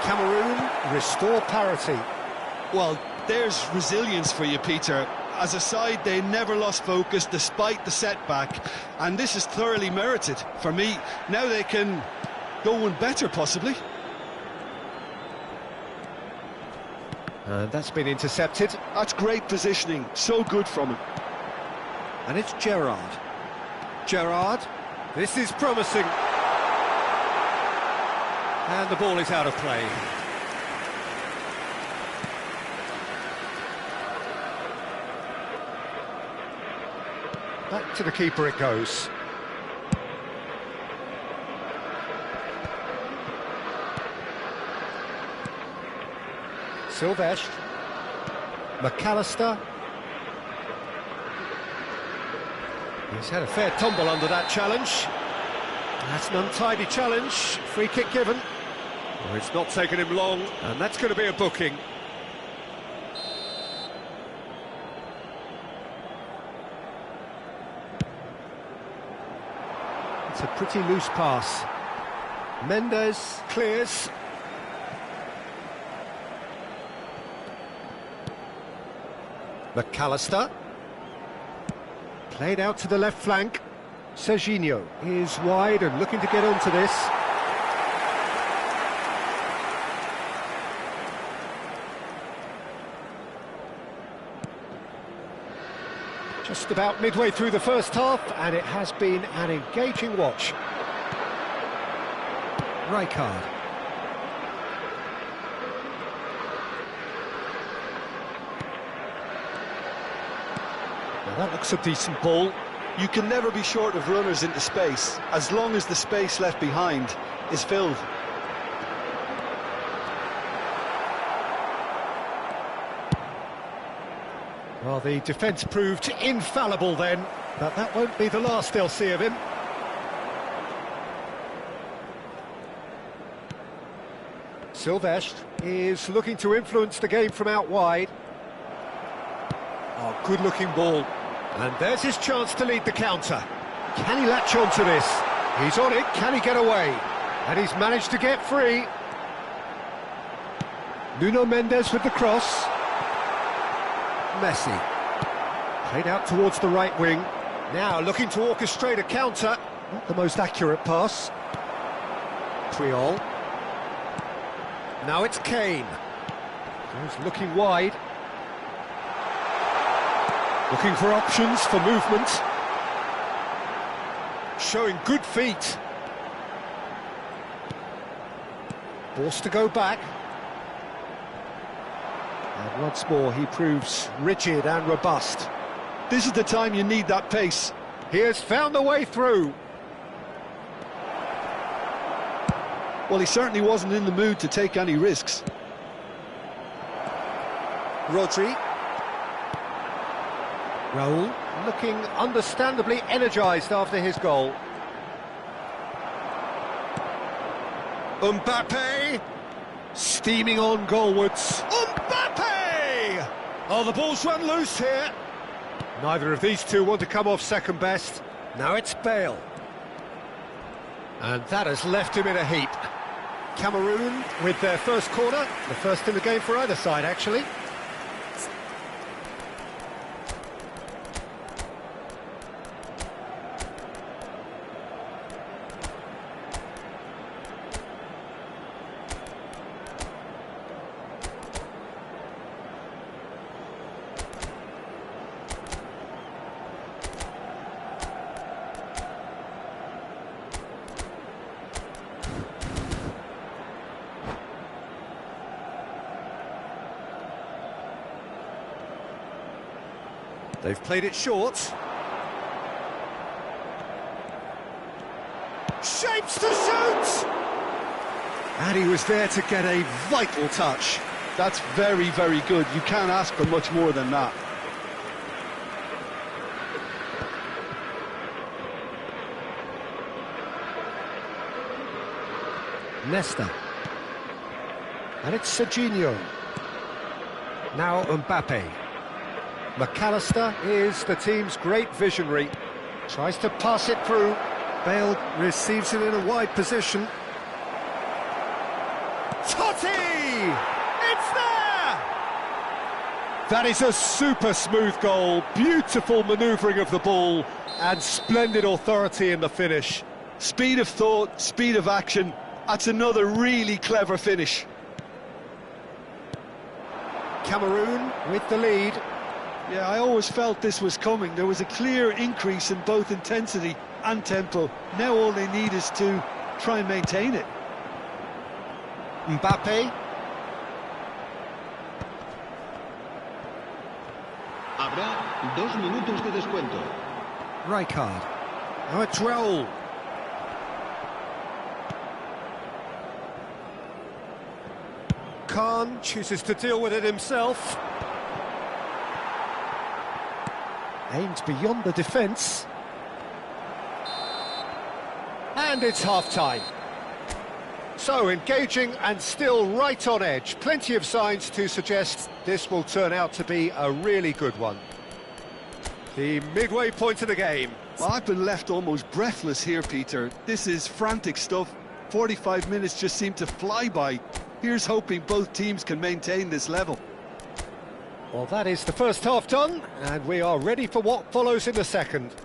Cameroon restore parity.
Well, there's resilience for you, Peter. As a side, they never lost focus despite the setback, and this is thoroughly merited. For me, now they can go one better, possibly.
And that's been intercepted.
That's great positioning, so good from him.
And it's Gerrard. Gerrard, this is promising. And the ball is out of play. Back to the keeper it goes. Sylvestre. McAllister. He's had a fair tumble under that challenge. That's an untidy challenge. Free kick given. Well, it's not taken him long, and that's going to be a booking. It's a pretty loose pass. Mendes clears. McAllister. Played out to the left flank. Serginho is wide and looking to get onto this. Just about midway through the first half, and it has been an engaging watch. Rijkaard. Well, that looks a decent ball.
You can never be short of runners into space, as long as the space left behind is filled.
Well, the defence proved infallible then, but that won't be the last they'll see of him. Sylvestre is looking to influence the game from out wide. Oh, good-looking ball. And there's his chance to lead the counter. Can he latch on to this? He's on it, can he get away? And he's managed to get free. Nuno Mendes with the cross. Messi. Played out towards the right wing. Now looking to orchestrate a counter. Not the most accurate pass. Puyol. Now it's Kane. He's looking wide. Looking for options for movement. Showing good feet. Forced to go back. And once more he proves rigid and robust.
This is the time you need that pace.
He has found a way through.
Well, he certainly wasn't in the mood to take any risks.
Rodri. Raul looking understandably energised after his goal. Mbappe steaming on goalwards. Mbappe! Oh, the ball's run loose here. Neither of these two want to come off second best. Now it's Bale. And that has left him in a heap. Cameroon with their first corner, the first in the game for either side, actually. They've played it short. Shapes to shoot! And he was there to get a vital touch.
That's very, very good. You can't ask for much more than that.
Nesta. And it's Serginho. Now Mbappe. McAllister is the team's great visionary. Tries to pass it through. Bale receives it in a wide position. Totti! It's there! That is a super smooth goal. Beautiful manoeuvring of the ball and splendid authority in the finish.
Speed of thought, speed of action. That's another really clever finish.
Cameroon with the lead.
Yeah, I always felt this was coming. There was a clear increase in both intensity and tempo. Now all they need is to try and maintain it.
Mbappe.
Habrá 2 minutos de descuento.
Rijkaard. Now it's Raul. Khan chooses to deal with it himself. Aimed beyond the defence. And it's half-time. So, engaging and still right on edge. Plenty of signs to suggest this will turn out to be a really good one. The midway point of the game.
Well, I've been left almost breathless here, Peter. This is frantic stuff. 45 minutes just seem to fly by. Here's hoping both teams can maintain this level.
Well, that is the first half done, and we are ready for what follows in the second.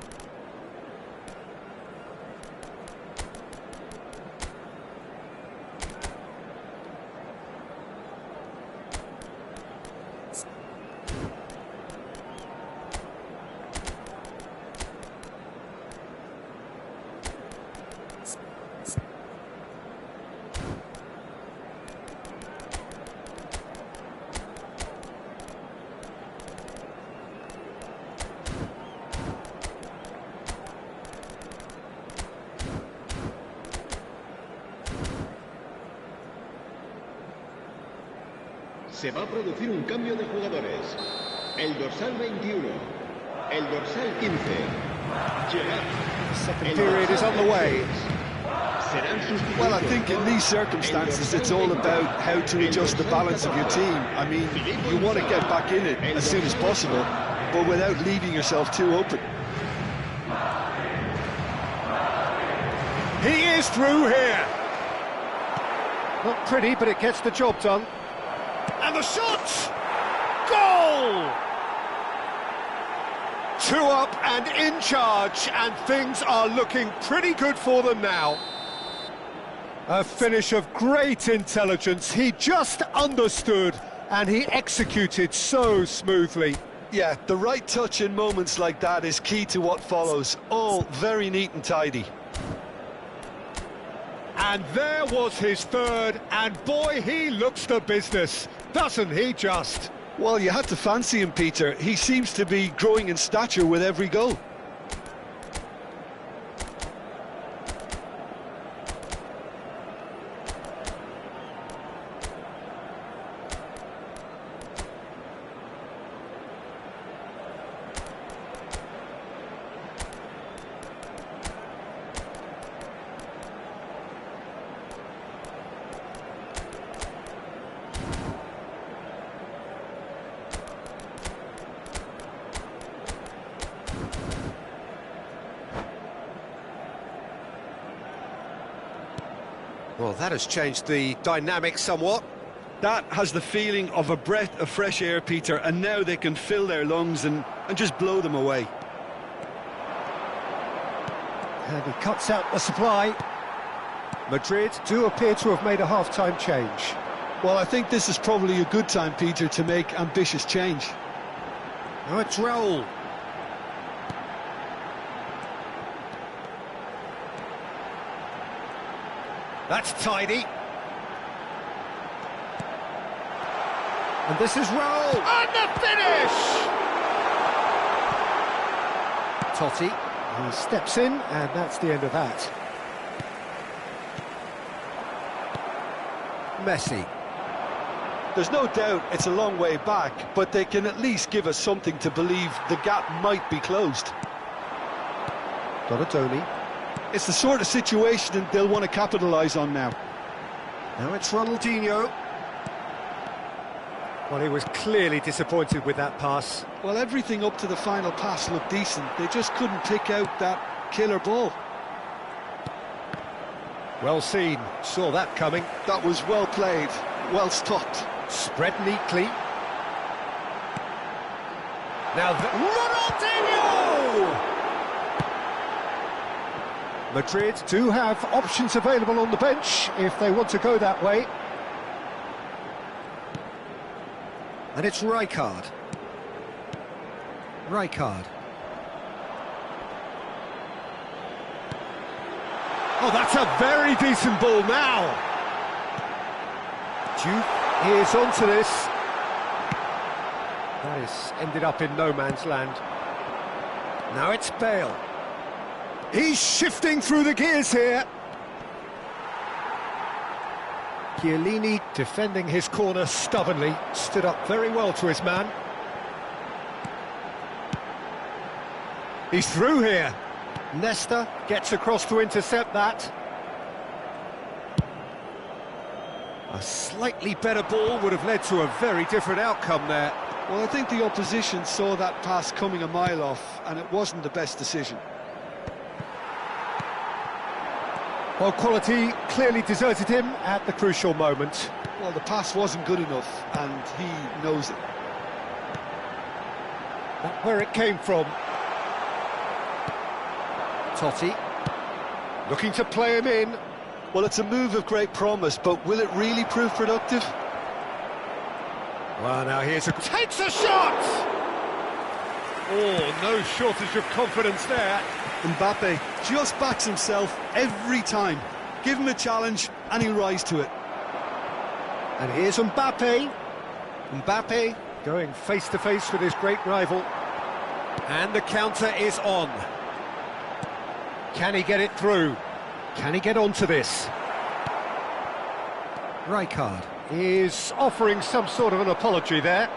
Se va a producir un cambio de jugadores. El dorsal 21. El dorsal 15.
The second period is underway.
Well, I think in these circumstances it's all about how to adjust the balance of your team. I mean, you want to get back in it as soon as possible, but without leaving yourself too open.
He is through here. Not pretty, but it gets the job done. And the shot! Goal! 2 up and in charge, and things are looking pretty good for them now. A finish of great intelligence. He just understood, and he executed so smoothly.
Yeah, the right touch in moments like that is key to what follows. All very neat and tidy.
And there was his third, and boy, he looks the business, doesn't he just?
Well, you had to fancy him, Peter. He seems to be growing in stature with every goal.
Well, that has changed the dynamic somewhat.
That has the feeling of a breath of fresh air, Peter, and now they can fill their lungs and just blow them away.
And he cuts out the supply. Madrid do appear to have made a half-time change.
Well, I think this is probably a good time, Peter, to make ambitious change.
Now it's Raul. That's tidy. And this is Raul. And the finish! Totti. He steps in, and that's the end of that. Messi.
There's no doubt it's a long way back, but they can at least give us something to believe the gap might be closed.
Donatoni.
It's the sort of situation they'll want to capitalise on now.
Now it's Ronaldinho. Well, he was clearly disappointed with that pass.
Well, everything up to the final pass looked decent. They just couldn't pick out that killer ball.
Well seen. Saw that coming.
That was well played, well stopped.
Spread neatly. Now Ronaldinho! Madrid do have options available on the bench if they want to go that way. And it's Rijkaard. Rijkaard. Oh, that's a very decent ball now. Duke is onto this. That is ended up in no man's land. Now it's Bale. He's shifting through the gears here. Chiellini defending his corner stubbornly, stood up very well to his man. He's through here. Nesta gets across to intercept that. A slightly better ball would have led to a very different outcome there.
Well, I think the opposition saw that pass coming a mile off, and it wasn't the best decision.
Well, quality clearly deserted him at the crucial moment.
Well, the pass wasn't good enough, and he knows it.
Not where it came from. Totti, looking to play him in.
Well, it's a move of great promise, but will it really prove productive?
Well, now here's a... Takes a shot! Oh, no shortage of confidence there.
Mbappe just backs himself every time. Give him a challenge and he'll rise to it.
And here's Mbappe. Mbappe going face-to-face with his great rival. And the counter is on. Can he get it through? Can he get onto this? Rijkaard is offering some sort of an apology there.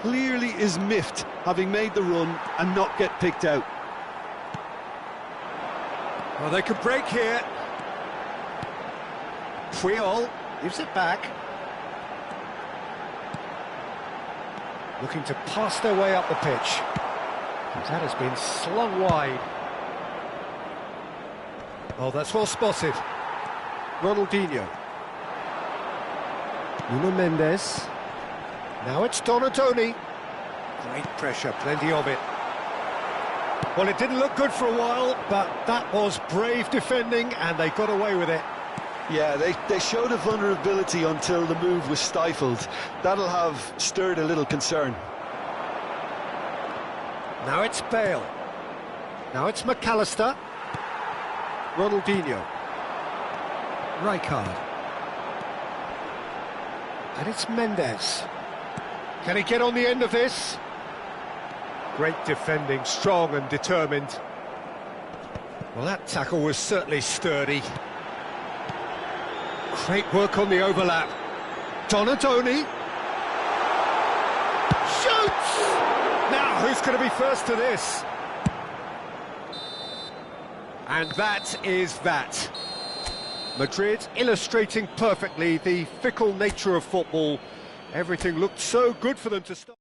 Clearly is miffed, having made the run and not get picked out.
Well, they could break here. Puyol gives it back. Looking to pass their way up the pitch. But that has been slung wide. Oh, that's well spotted. Ronaldinho. Nuno Mendes. Now it's Donatoni. Great pressure, plenty of it. Well, it didn't look good for a while, but that was brave defending, and they got away with it.
Yeah, they showed a vulnerability until the move was stifled. That'll have stirred a little concern.
Now it's Bale. Now it's McAllister. Ronaldinho. Rijkaard. And it's Mendes. Can he get on the end of this? Great defending, strong and determined. Well, that tackle was certainly sturdy. Great work on the overlap. Donatoni. Shoots! Now, who's going to be first to this? And that is that. Madrid illustrating perfectly the fickle nature of football. Everything looked so good for them to start.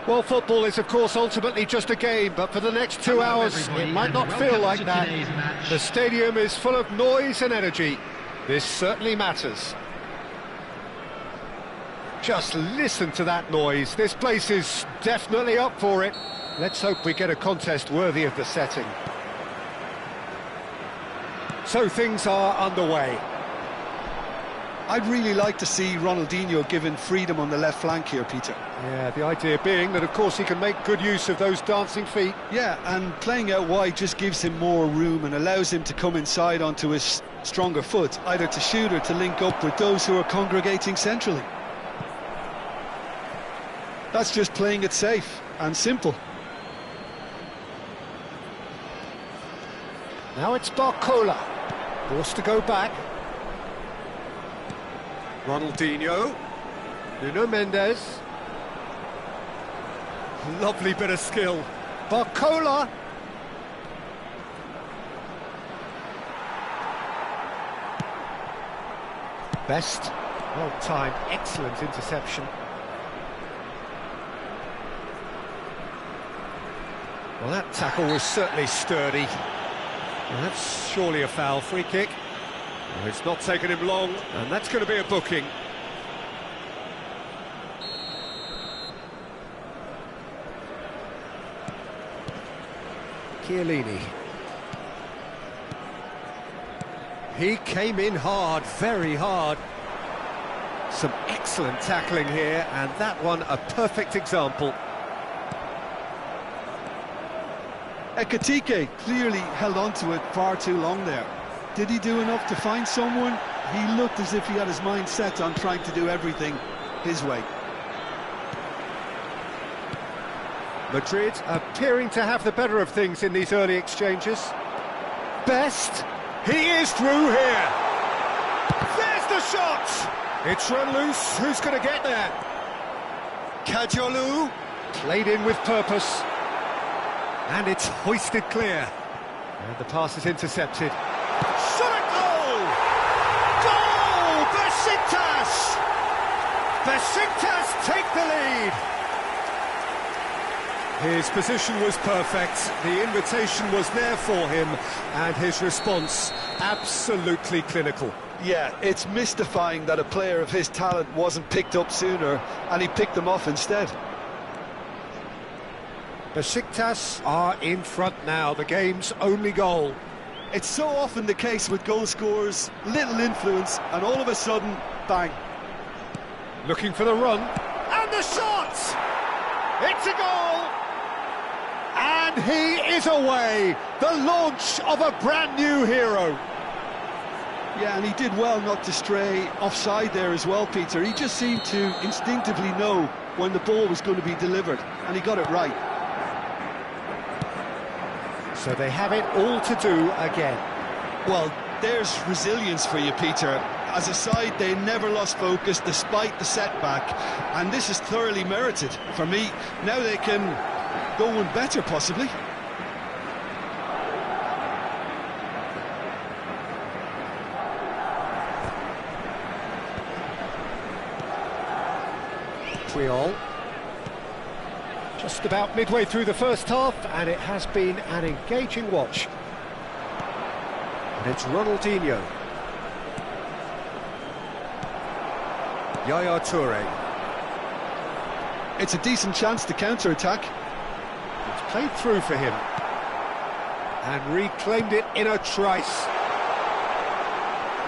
Well, football is, of course, ultimately just a game, but for the next 2 hours, it might not feel like that. The stadium is full of noise and energy. This certainly matters. Just listen to that noise. This place is definitely up for it. Let's hope we get a contest worthy of the setting. So things are underway.
I'd really like to see Ronaldinho given freedom on the left flank here, Peter.
Yeah, the idea being that, of course, he can make good use of those dancing feet.
Yeah, and playing out wide just gives him more room and allows him to come inside onto his stronger foot, either to shoot or to link up with those who are congregating centrally. That's just playing it safe and simple.
Now it's Barcola, forced to go back. Ronaldinho, Nuno Mendes. Lovely bit of skill. Barcola. Best. Well timed, excellent interception. Well, that tackle was certainly sturdy. Well, that's surely a foul. Free kick. Well, it's not taken him long, and that's going to be a booking. Chiellini. He came in hard, very hard. Some excellent tackling here, and that one a perfect example.
Ekitike clearly held on to it far too long there. Did he do enough to find someone? He looked as if he had his mind set on trying to do everything his way.
Madrid appearing to have the better of things in these early exchanges. Best, he is through here. There's the shot! It's run loose, who's going to get there? Kajolu, played in with purpose. And it's hoisted clear. And the pass is intercepted. Shot at goal! Goal! Besiktas! Besiktas take the lead. His position was perfect, the invitation was there for him, and his response absolutely clinical.
Yeah, it's mystifying that a player of his talent wasn't picked up sooner, and he picked them off instead.
Besiktas are in front now, the game's only goal.
It's so often the case with goal scorers, little influence, and all of a sudden, bang.
Looking for the run, and the shot! It's a goal! And he is away, the launch of a brand new hero.
Yeah, and he did well not to stray offside there as well, Peter. He just seemed to instinctively know when the ball was going to be delivered, and he got it right.
So they have it all to do again.
Well, there's resilience for you, Peter. As a side, they never lost focus despite the setback, and this is thoroughly merited. For me, now they can go one better, possibly.
Puyol. Just about midway through the first half, and it has been an engaging watch. And it's Ronaldinho. Yaya Toure.
It's a decent chance to counter-attack.
It's played through for him. And reclaimed it in a trice.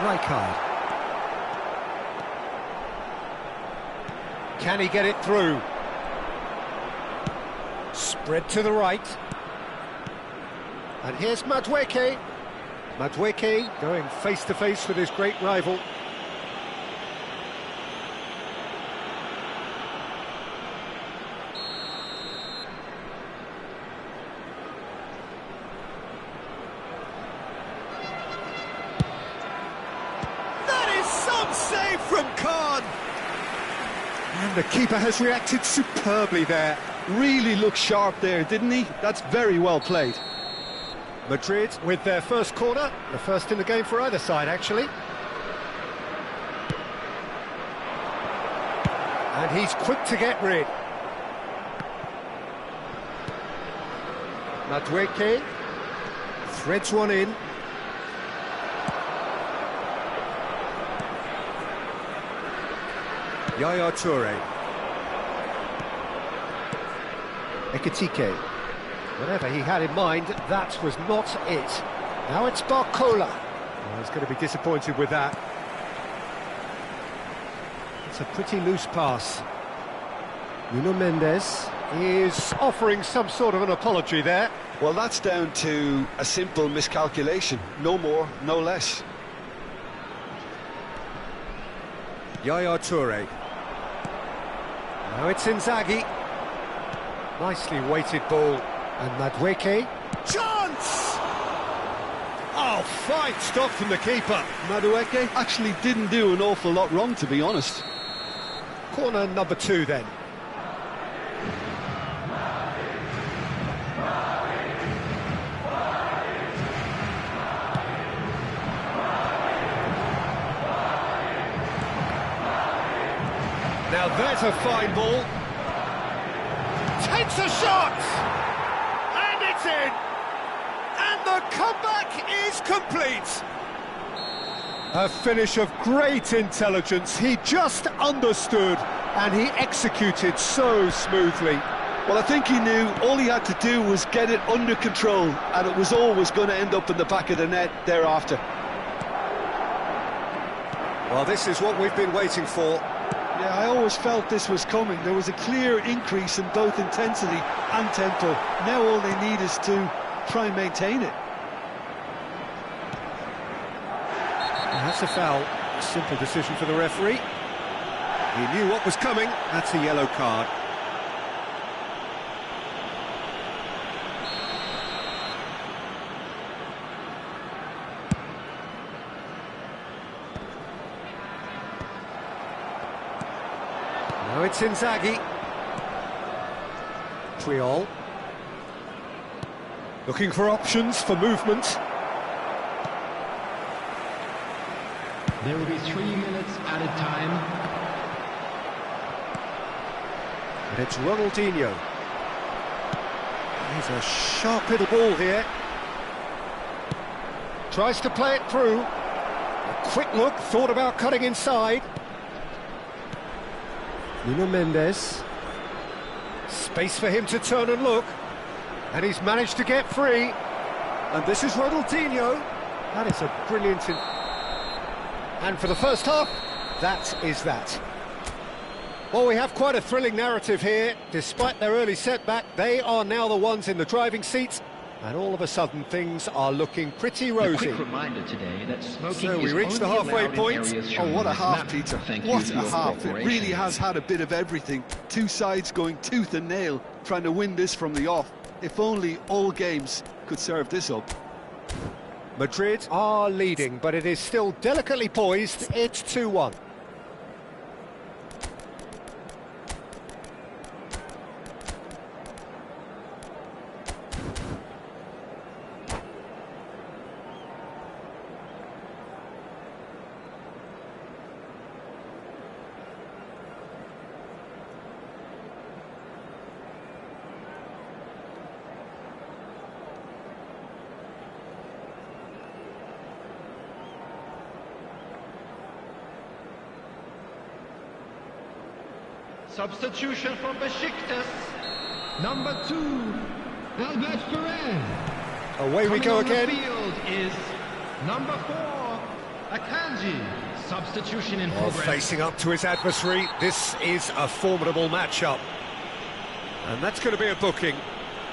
Rijkaard. Can he get it through? Spread to the right. And here's Madueke. Madueke going face-to-face with his great rival. That is some save from Khan! And the keeper has reacted superbly there.
Really looked sharp there, didn't he? That's very well played.
Madrid with their first corner, the first in the game for either side, actually. And he's quick to get rid. Madueke threads one in. Yaya Toure. Ekitike. Whatever he had in mind, that was not it. Now it's Barcola. Well, he's going to be disappointed with that. It's a pretty loose pass. Nuno Mendes is offering some sort of an apology there.
Well, that's down to a simple miscalculation. No more, no less.
Yaya Toure. Now it's Inzaghi. Nicely weighted ball. And Madueke. Chance! Oh, fine stop from the keeper.
Madueke actually didn't do an awful lot wrong, to be honest.
Corner number 2 then. Now there's a fine ball. Takes a shot! And it's in! And the comeback is complete! A finish of great intelligence. He just understood and he executed so smoothly.
Well, I think he knew all he had to do was get it under control, and it was always going to end up in the back of the net thereafter.
Well, this is what we've been waiting for.
Yeah, I always felt this was coming. There was a clear increase in both intensity and tempo. Now all they need is to try and maintain it.
And that's a foul. A simple decision for the referee. He knew what was coming. That's a yellow card. Now it's Inzaghi. Triol. Looking for options for movement.
There will be 3 minutes added time.
And it's Ronaldinho. He's a sharp little ball here. Tries to play it through. A quick look, thought about cutting inside. Nuno Mendes. Space for him to turn and look. And he's managed to get free. And this is Ronaldinho. That is a brilliant... And for the first half, that is that. Well, we have quite a thrilling narrative here. Despite their early setback, they are now the ones in the driving seat. And all of a sudden, things are looking pretty rosy.
A quick reminder today that smoking
So we
is
reached the
only
halfway
allowed in
point.
areas
Oh,
shown
what a
on this
half,
map.
Peter.
Thank you
What
for
a
your
half. It
cooperation.
really has had a bit of everything. Two sides going tooth and nail, trying to win this from the off. If only all games could serve this up.
Madrid are leading, but it is still delicately poised. It's 2-1.
Substitution for Besiktas. Number 2, Albert Ferrer.
Away we go
Coming on
again.
the field is number 4, Akanji. Substitution in
Well,
progress.
facing up to his adversary, this is a formidable matchup. And that's going to be a booking.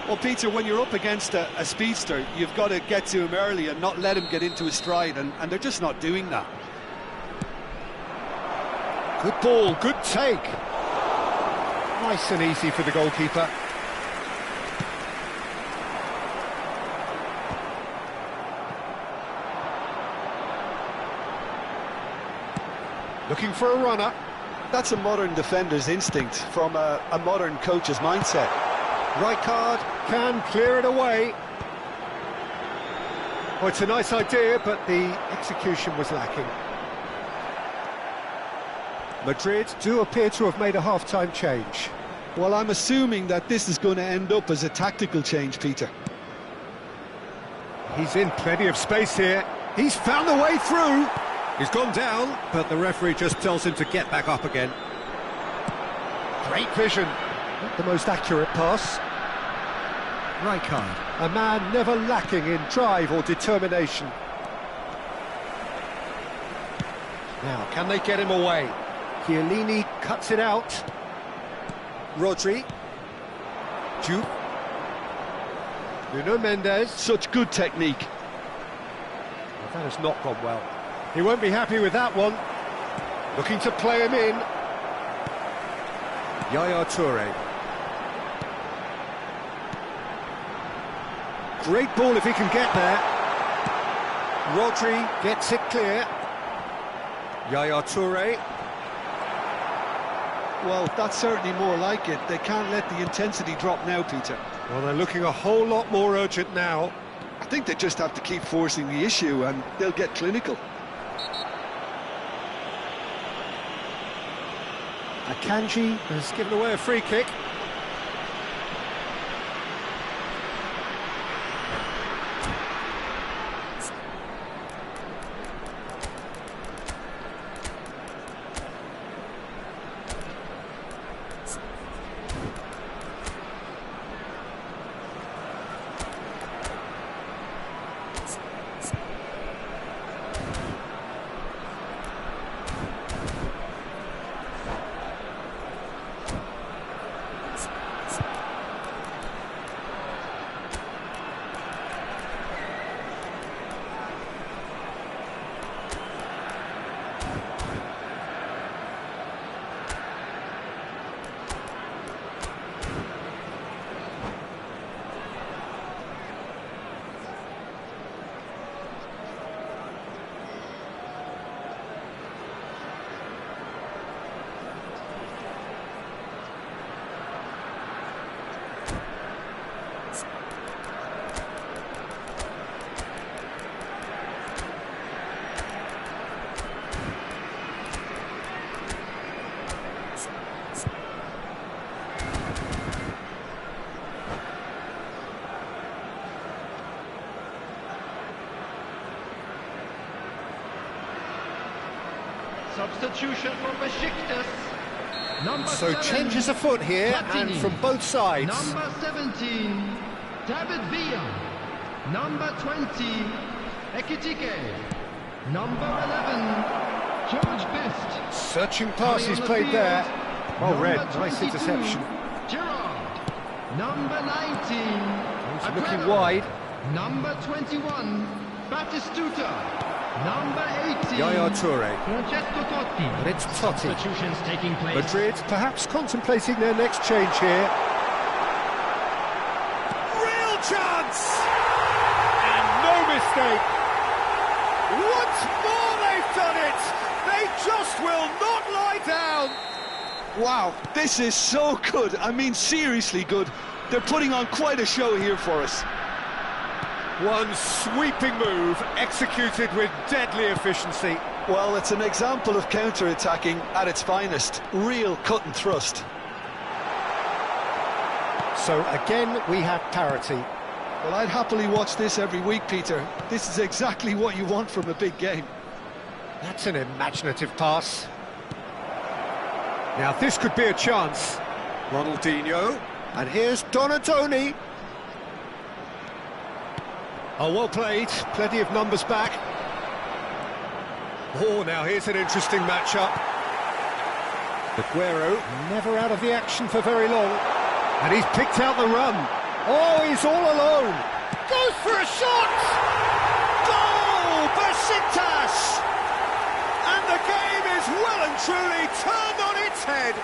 Well, Peter, when you're up against a speedster, you've got to get to him early and not let him get into a stride, and they're just not doing that.
Good ball, good take. Nice and easy for the goalkeeper. Looking for a runner.
That's a modern defender's instinct from a modern coach's mindset.
Rijkaard can clear it away. Well, it's a nice idea, but the execution was lacking. Madrid do appear to have made a half-time change.
Well, I'm assuming that this is going to end up as a tactical change, Peter.
He's in plenty of space here. He's found the way through. He's gone down, but the referee just tells him to get back up again. Great vision. Not the most accurate pass. Rijkaard, a man never lacking in drive or determination. Now, can they get him away? Chiellini cuts it out. Rodri. Jude. Nuno Mendes.
Such good technique.
Well, that has not gone well. He won't be happy with that one. Looking to play him in. Yaya Toure. Great ball if he can get there. Rodri gets it clear. Yaya Toure.
Well, that's certainly more like it. They can't let the intensity drop now, Peter.
Well, they're looking a whole lot more urgent now.
I think they just have to keep forcing the issue and they'll get clinical.
Akanji has given away a free kick.
Substitution for Besiktas. Number
So
7,
changes afoot here, and
Platini.
from both sides.
Number 17, David Villa. Number 20, Ekitike. Number 11, George Best.
Searching pass
Coming
he's
on the
played
field,
there. Well
number
read, nice
22,
interception.
Gerard. Number 19,
He's looking
Aguero.
wide.
Number 21, Batistuta. Number 18,
Yaya Toure.
Francesco Totti.
But it's Totti.
Substitutions taking place.
Madrid perhaps contemplating their next change here. Real chance! And no mistake. Once more they've done it. They just will not lie down.
Wow, this is so good. I mean, seriously good. They're putting on quite a show here for us.
One sweeping move executed with deadly efficiency.
Well, it's an example of counter-attacking at its finest. Real cut and thrust.
So again we have parity.
Well, I'd happily watch this every week, Peter. This is exactly what you want from a big game.
That's an imaginative pass. Now this could be a chance. Ronaldinho, and here's Donatoni. Oh, well played, plenty of numbers back. Oh, now here's an interesting matchup. Aguero, never out of the action for very long. And he's picked out the run. Oh, he's all alone. Goes for a shot! Goal! Besiktas! And the game is well and truly turned on its head.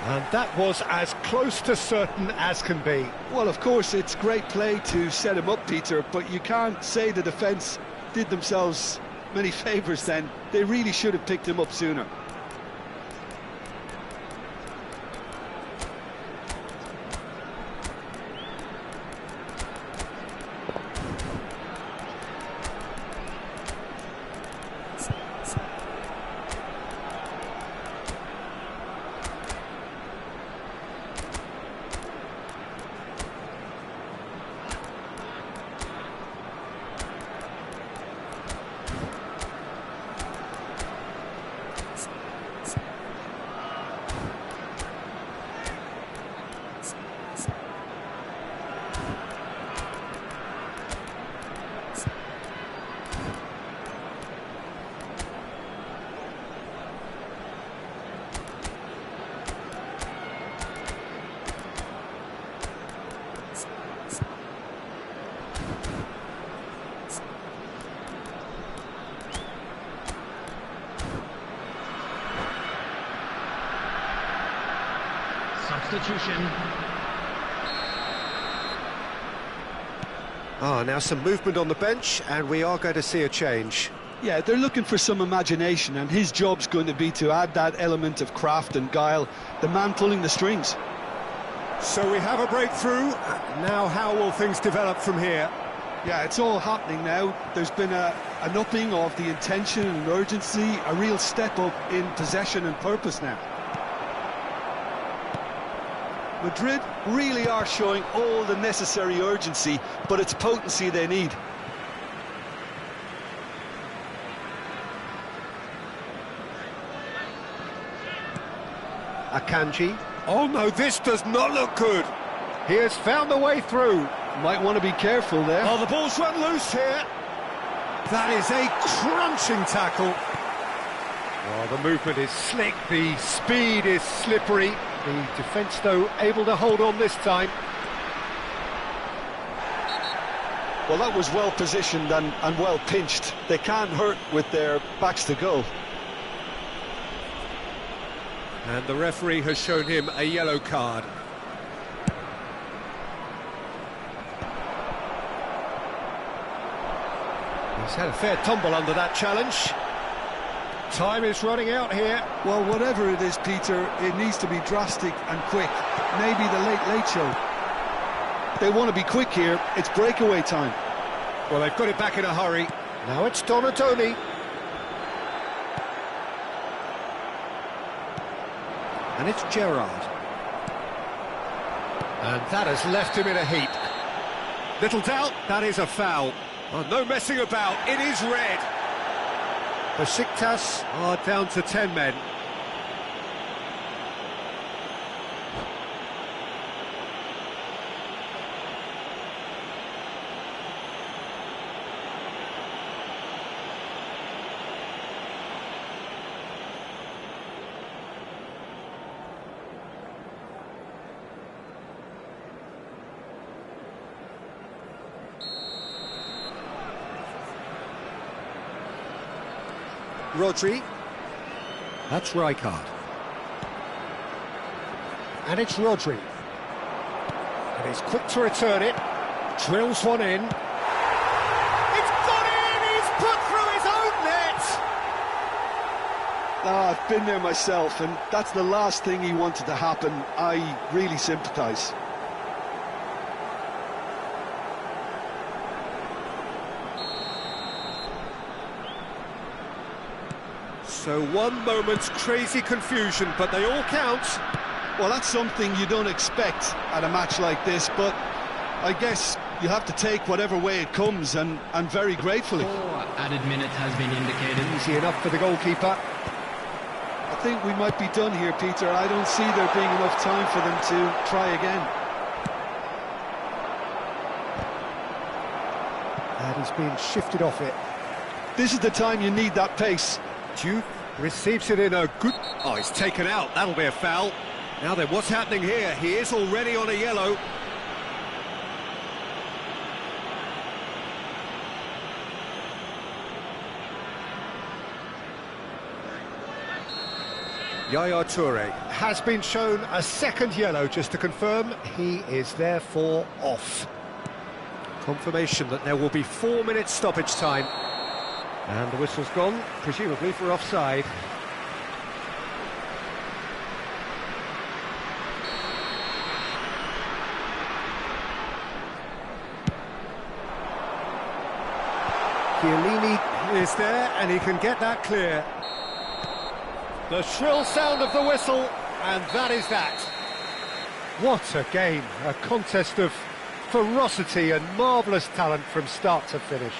And that was as close to certain as can be.
Well, of course, it's great play to set him up, Peter, but you can't say the defence did themselves many favours then. They really should have picked him up sooner.
substitution.
Now some movement on the bench, and we are going to see a change.
Yeah, they're looking for some imagination, and his job's going to be to add that element of craft and guile, the man pulling the strings.
So we have a breakthrough. Now how will things develop from here?
Yeah, it's all happening now. There's been an upping of the intention and urgency, a real step up in possession and purpose now. Madrid really are showing all the necessary urgency, but it's potency they need.
Akanji. Oh no, this does not look good. He has found the way through.
Might want to be careful there.
Oh, the ball's run loose here. That is a crunching tackle. Oh, the movement is slick, the speed is slippery. The defence, though, able to hold on this time.
Well, that was well positioned and well pinched. They can't hurt with their backs to goal.
And the referee has shown him a yellow card. He's had a fair tumble under that challenge. Time is running out here.
Well, whatever it is, Peter, it needs to be drastic and quick. Maybe the late show. They want to be quick here. It's breakaway time.
Well, they've got it back in a hurry. Now it's Donatoni. And it's Gerrard. And that has left him in a heap. Little doubt, that is a foul. Oh, no messing about, it is red. Besiktas are down to 10 men. Rodri. That's Rijkaard. And it's Rodri. And he's quick to return it. Drills one in. It's gone in! He's put through his own net!
I've been there myself, and that's the last thing he wanted to happen. I really sympathise.
So one moment's crazy confusion, but they all count.
Well, that's something you don't expect at a match like this, but I guess you have to take whatever way it comes, and very gratefully.
4 added minutes has been indicated.
Easy enough for the goalkeeper.
I think we might be done here, Peter. I don't see there being enough time for them to try again.
And he's been shifted off it.
This is the time you need that pace.
Duke receives it in a good... Oh, he's taken out. That'll be a foul. Now then, what's happening here? He is already on a yellow. Yaya Toure has been shown a second yellow, just to confirm. He is therefore off. Confirmation that there will be 4 minutes stoppage time. And the whistle's gone, presumably for offside. Chiellini is there, and he can get that clear. The shrill sound of the whistle, and that is that. What a game, a contest of ferocity and marvellous talent from start to finish.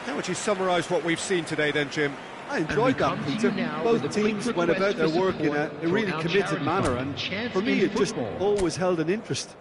How would you summarise what we've seen today then, Jim?
I enjoyed that, Peter. Both teams went about their work in a really committed manner, and for me it just always held an interest.